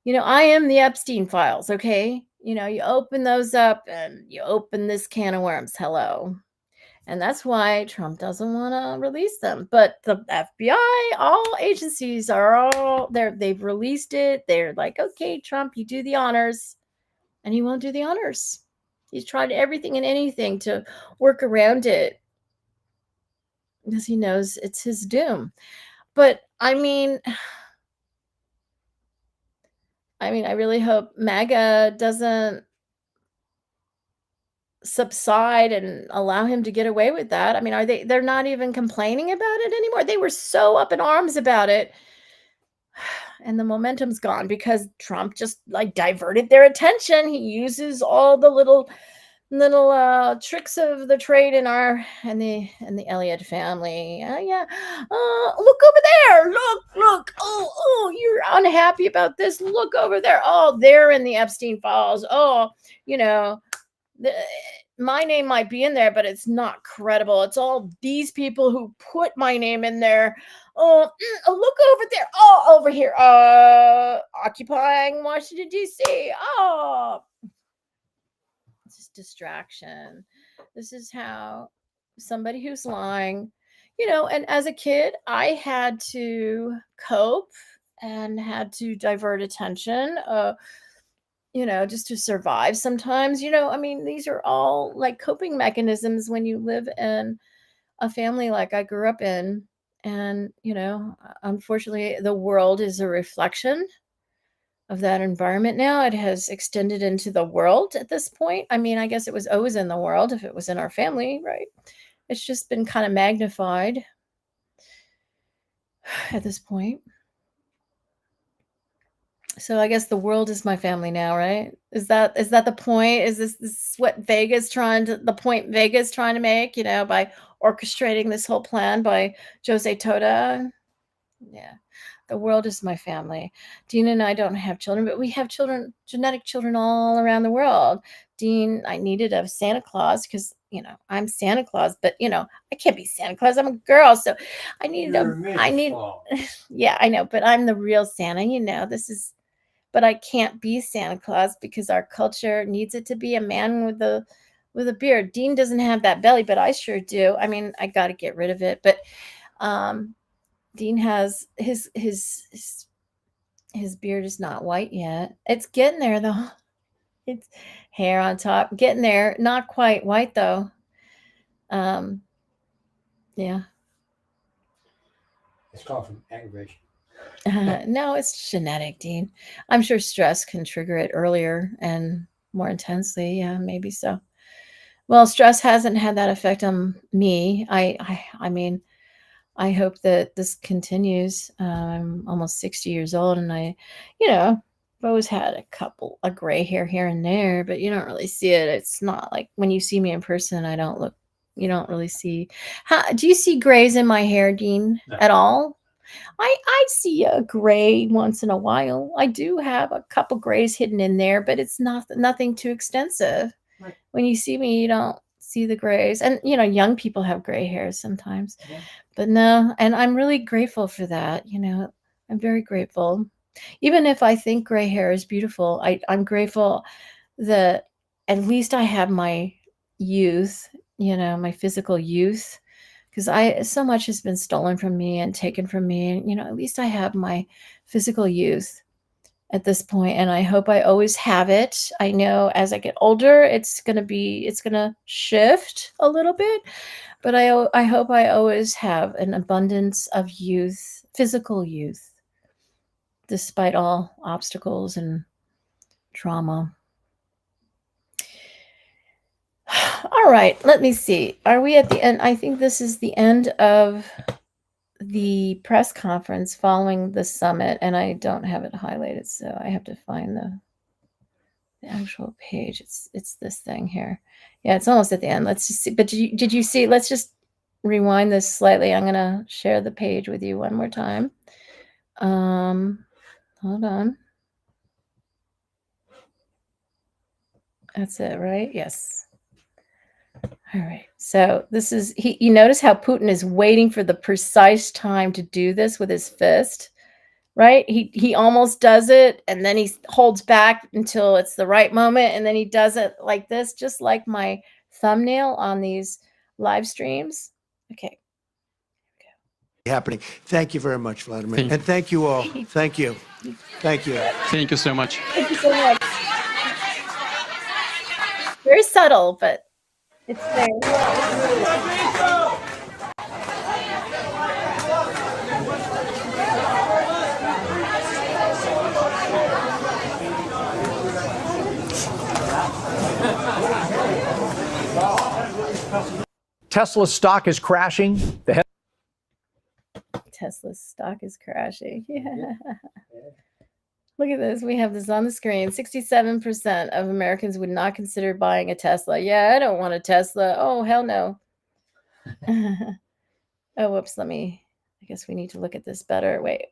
am the Epstein files. Okay. You open those up and you open this can of worms. Hello. And that's why Trump doesn't want to release them. But the FBI, all agencies are all there. They've released it. They're like, okay, Trump, you do the honors. And he won't do the honors. He's tried everything and anything to work around it because he knows it's his doom. But I really hope MAGA doesn't subside and allow him to get away with that. I mean, they're not even complaining about it anymore. They were so up in arms about it. And the momentum's gone because Trump just like diverted their attention. He uses all the little tricks of the trade in the Elliott family. Yeah. Look over there. Look. Oh, you're unhappy about this. Look over there. Oh, they're in the Epstein files. Oh, my name might be in there, but it's not credible. It's all these people who put my name in there. Oh, look over there. Oh, over here. Occupying Washington, D.C. Oh, it's just distraction. This is how somebody who's lying, and as a kid, I had to cope and had to divert attention. Just to survive sometimes, these are all like coping mechanisms when you live in a family like I grew up in. And, unfortunately, the world is a reflection of that environment now. It has extended into the world at this point. I mean, I guess it was always in the world if it was in our family, right? It's just been kind of magnified at this point. So I guess the world is my family now, right? Is that the point? Is this what the point Vega's trying to make, by orchestrating this whole plan by Jose Toda? Yeah. The world is my family. Dean and I don't have children, but we have children, genetic children all around the world. Dean, I needed a Santa Claus because, I'm Santa Claus, but, I can't be Santa Claus. I'm a girl. So I needed yeah, I know, but I'm the real Santa, but I can't be Santa Claus because our culture needs it to be a man with a beard. Dean doesn't have that belly, but I sure do. I mean, I got to get rid of it. But Dean has his beard is not white yet. It's getting there though. It's hair on top, getting there. Not quite white though. Yeah. It's called from aggravation. No, it's genetic, Dean. I'm sure stress can trigger it earlier and more intensely. Yeah, maybe so. Well, stress hasn't had that effect on me. I mean, I hope that this continues. I'm almost 60 years old, and I've always had a gray hair here and there, but you don't really see it. It's not like when you see me in person, you don't really see. Do you see grays in my hair, Dean, No. at all? I see a gray once in a while. I do have a couple grays hidden in there, but it's nothing too extensive. Right. When you see me, you don't see the grays. And young people have gray hairs sometimes. Yeah. But no, and I'm really grateful for that. I'm very grateful. Even if I think gray hair is beautiful, I'm grateful that at least I have my youth, my physical youth, because so much has been stolen from me and taken from me. And, at least I have my physical youth at this point, and I hope I always have it. I know as I get older, it's going to shift a little bit, but I hope I always have an abundance of youth, physical youth, despite all obstacles and trauma. All right, let me see. Are we at the end? I think this is the end of the press conference following the summit, and I don't have it highlighted, so I have to find the actual page. It's this thing here. Yeah, it's almost at the end. Let's just see. But did you see? Let's just rewind this slightly. I'm gonna share the page with you one more time. Hold on. That's it, right? Yes. All right. So this is you notice how Putin is waiting for the precise time to do this with his fist, right? He almost does it, and then he holds back until it's the right moment, and then he does it like this, just like my thumbnail on these live streams. Okay. Happening. Thank you very much, Vladimir. Thank you. And thank you all. Thank you. Thank you. Thank you so much. Thank you so much. Very subtle, but it's there. Tesla stock is crashing. Tesla's stock is crashing. Yeah. Look at this. We have this on the screen. 67% of Americans would not consider buying a Tesla. Yeah, I don't want a Tesla. Oh, hell no. Oh, whoops. I guess we need to look at this better. Wait.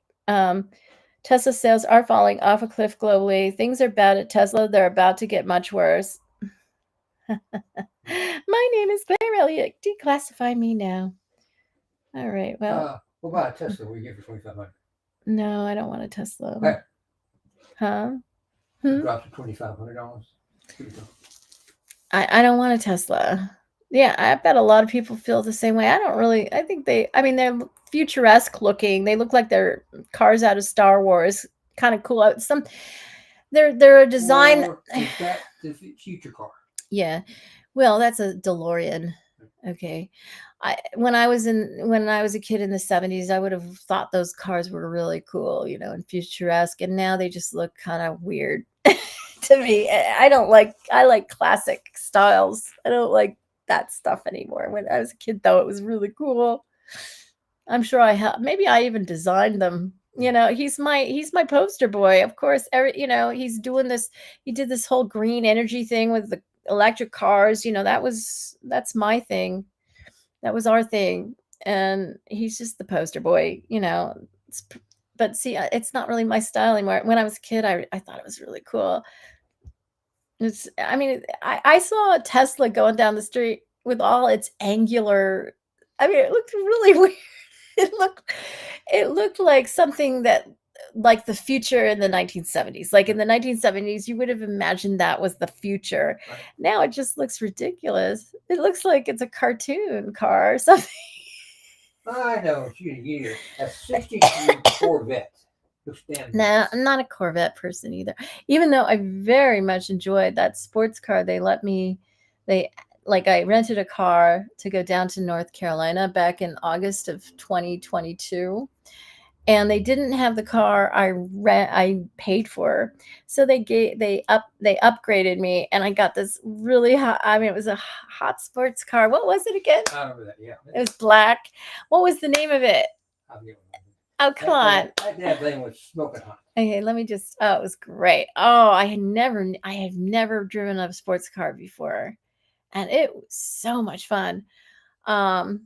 Tesla sales are falling off a cliff globally. Things are bad at Tesla. They're about to get much worse. My name is Claire Elliott. Declassify me now. All right. Well, what about a Tesla? What do you get for $2,500? no, I don't want a Tesla. Hey. Huh? Drop to $2,500. I don't want a Tesla. Yeah, I bet a lot of people feel the same way. I think they're futuresque looking. They look like they're cars out of Star Wars. Kind of cool. They're a design. Or is that the future car? Yeah. Well, that's a DeLorean. Okay. When I was a kid in the 70s, I would have thought those cars were really cool, and futuresque. And now they just look kind of weird to me. I like classic styles. I don't like that stuff anymore. When I was a kid, though, it was really cool. I'm sure maybe I even designed them. He's my poster boy. Of course, he's doing this. He did this whole green energy thing with the electric cars. That's my thing. That was our thing. And he's just the poster boy, but see, it's not really my style anymore. When I was a kid, I thought it was really cool. I saw a Tesla going down the street with all its angular, it looked really weird. It looked like something like the future in the 1970s. Like in the 1970s, you would have imagined that was the future. Right. Now it just looks ridiculous. It looks like it's a cartoon car or something. I know what you get. A 63 Corvette. No, I'm not a Corvette person either. Even though I very much enjoyed that sports car they like I rented a car to go down to North Carolina back in August of 2022. And they didn't have the car I paid for, so they upgraded me, and I got this really hot. I mean, it was a hot sports car. What was it again? I remember that. Yeah. It was black. What was the name of it? Oh, come on. That thing was smoking hot. Okay, let me just. Oh, it was great. Oh, I had never driven a sports car before, and it was so much fun. That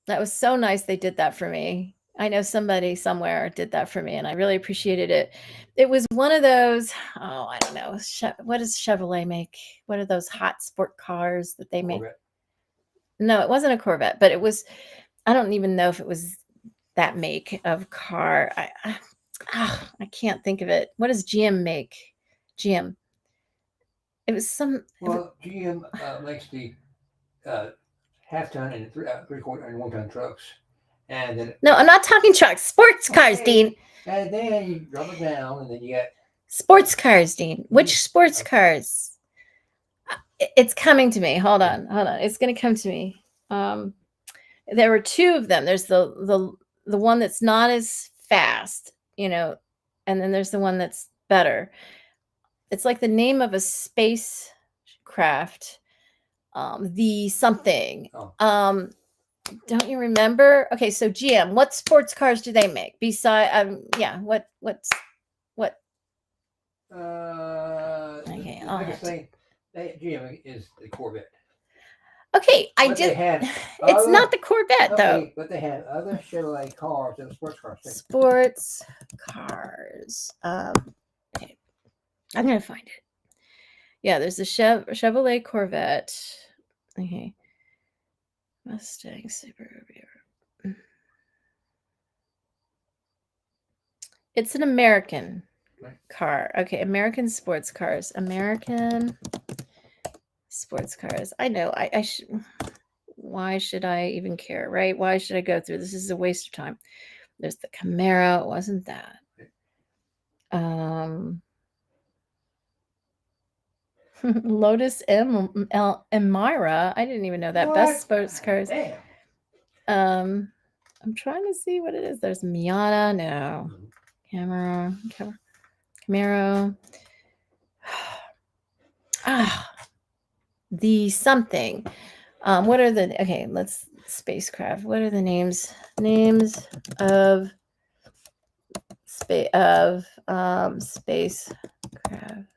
was so nice. They did that for me. I know somebody somewhere did that for me, and I really appreciated it. It was one of those, oh, I don't know. What does Chevrolet make? What are those hot sport cars that they make? Corvette. No, it wasn't a Corvette, but it was, I don't even know if it was that make of car. I can't think of it. What does GM make? GM. It was some. Well, GM makes the half-ton and three-quarter and one-ton trucks. And then No, I'm not talking trucks. Sports cars, Dean. And then you drop it down, and then you get sports cars, Dean. Which sports cars? It's coming to me. Hold on. It's going to come to me. There were two of them. There's the one that's not as fast, and then there's the one that's better. It's like the name of a spacecraft. The something. Don't you remember? Okay, so GM, what sports cars do they make? Beside, what? Okay, GM is the Corvette. Okay, it's not the Corvette though. But they had other Chevrolet cars and sports cars. Sports cars. Okay, I'm gonna find it. Yeah, there's a Chevrolet Corvette. Okay. Mustang Super. It's an American car. Okay, American sports cars. American sports cars. I know. I should. Why should I even care, right? Why should I go through this? This is a waste of time. There's the Camaro. It wasn't that. Lotus Emira. I didn't even know that. What? Best sports cars. Damn. I'm trying to see what it is. There's Miata. No. Camaro. The something. What are the let's spacecraft. What are the names of spacecraft?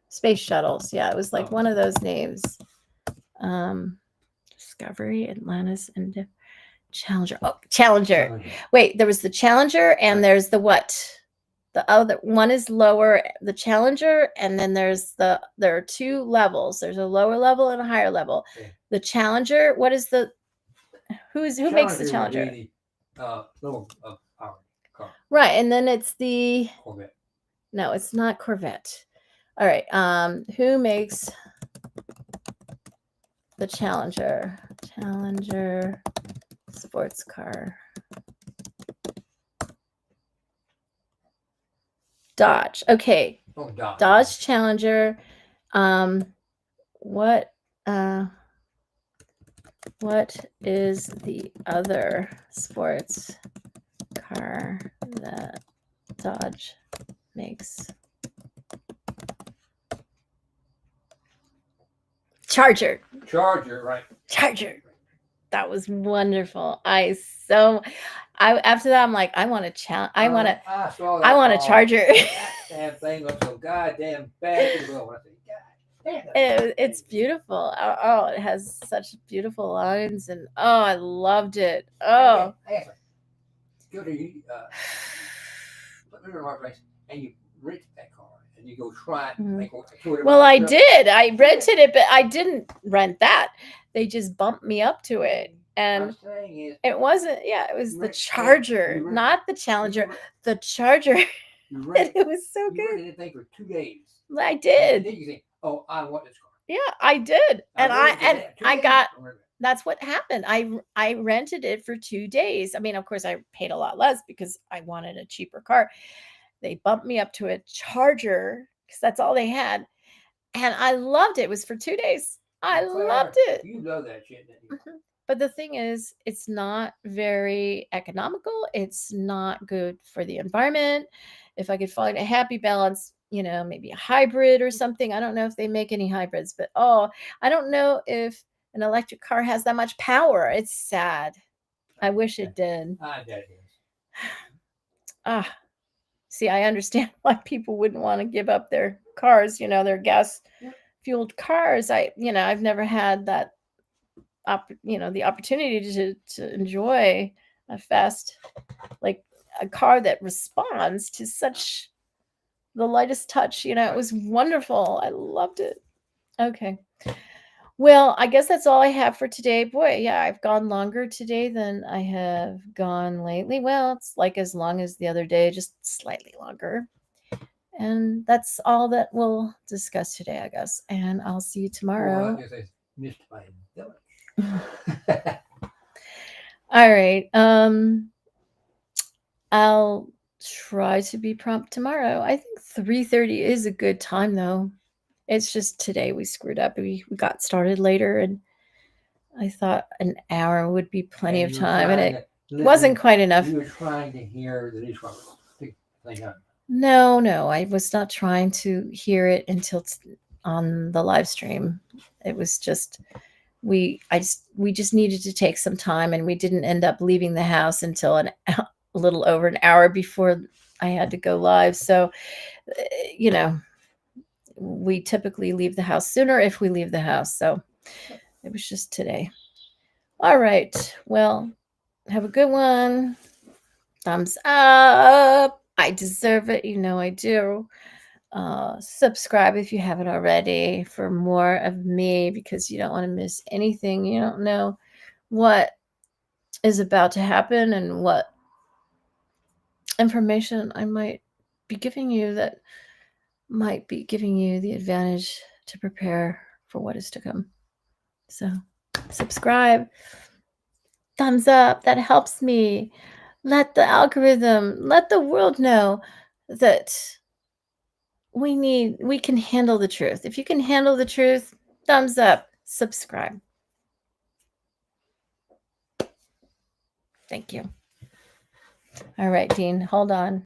Space shuttles. Yeah, it was like one of those names. Discovery, Atlantis, and Challenger. Oh, Challenger. Wait, there was the Challenger, and there's the what? The other one is lower, the Challenger, and then there are two levels. There's a lower level and a higher level. Okay. The Challenger, what is who makes the Challenger? The little power car. Right, and then it's the Corvette. No, it's not Corvette. All right. Who makes the Challenger? Challenger sports car. Dodge. Okay. Oh, Dodge. Dodge Challenger. What is the other sports car that Dodge makes? Charger, right. Charger. That was wonderful. After that, I'm like, I want a Charger. That damn thing looks so goddamn bad. It's beautiful. Oh, it has such beautiful lines, and I loved it. Oh, go to our place, and you rent that car. And you go try it. Mm-hmm. Well, I did. I rented it, but I didn't rent that. They just bumped me up to it. And it wasn't, it was the Charger, not the Challenger, the Charger. It was so good. You rented it for 2 days. I did. And then you think, oh, I want this car. Yeah, I did. That's what happened. I rented it for 2 days. I mean, of course, I paid a lot less because I wanted a cheaper car. They bumped me up to a Charger because that's all they had. And I loved it. It was for 2 days. I Claire, loved it. You love that shit, didn't you? But the thing is, it's not very economical. It's not good for the environment. If I could find a happy balance, maybe a hybrid or something. I don't know if they make any hybrids, but I don't know if an electric car has that much power. It's sad. I wish it did. That is. See, I understand why people wouldn't want to give up their cars, their gas fueled cars. I've never had that the opportunity to enjoy a fast, like a car that responds to such the lightest touch. It was wonderful. I loved it. Okay. Well, I guess that's all I have for today. Boy, yeah, I've gone longer today than I have gone lately. Well, it's like as long as the other day, just slightly longer. And that's all that we'll discuss today, I guess. And I'll see you tomorrow. Well, I guess I missed my village. All right. I'll try to be prompt tomorrow. I think 3:30 is a good time, though. It's just today we screwed up. We got started later, and I thought an hour would be plenty of time, and it wasn't quite enough. You were trying to hear the news thing on. No, I was not trying to hear it until on the live stream. It was just we just needed to take some time, and we didn't end up leaving the house until a little over an hour before I had to go live. So, we typically leave the house sooner if we leave the house. So it was just today. All right. Well, have a good one. Thumbs up. I deserve it. I do. Subscribe if you haven't already for more of me, because you don't want to miss anything. You don't know what is about to happen and what information I might be giving you that might be giving you the advantage to prepare for what is to come. So subscribe, thumbs up, that helps me. Let the algorithm, let the world know that we can handle the truth. If you can handle the truth, thumbs up, subscribe. Thank you. All right, Dean, hold on.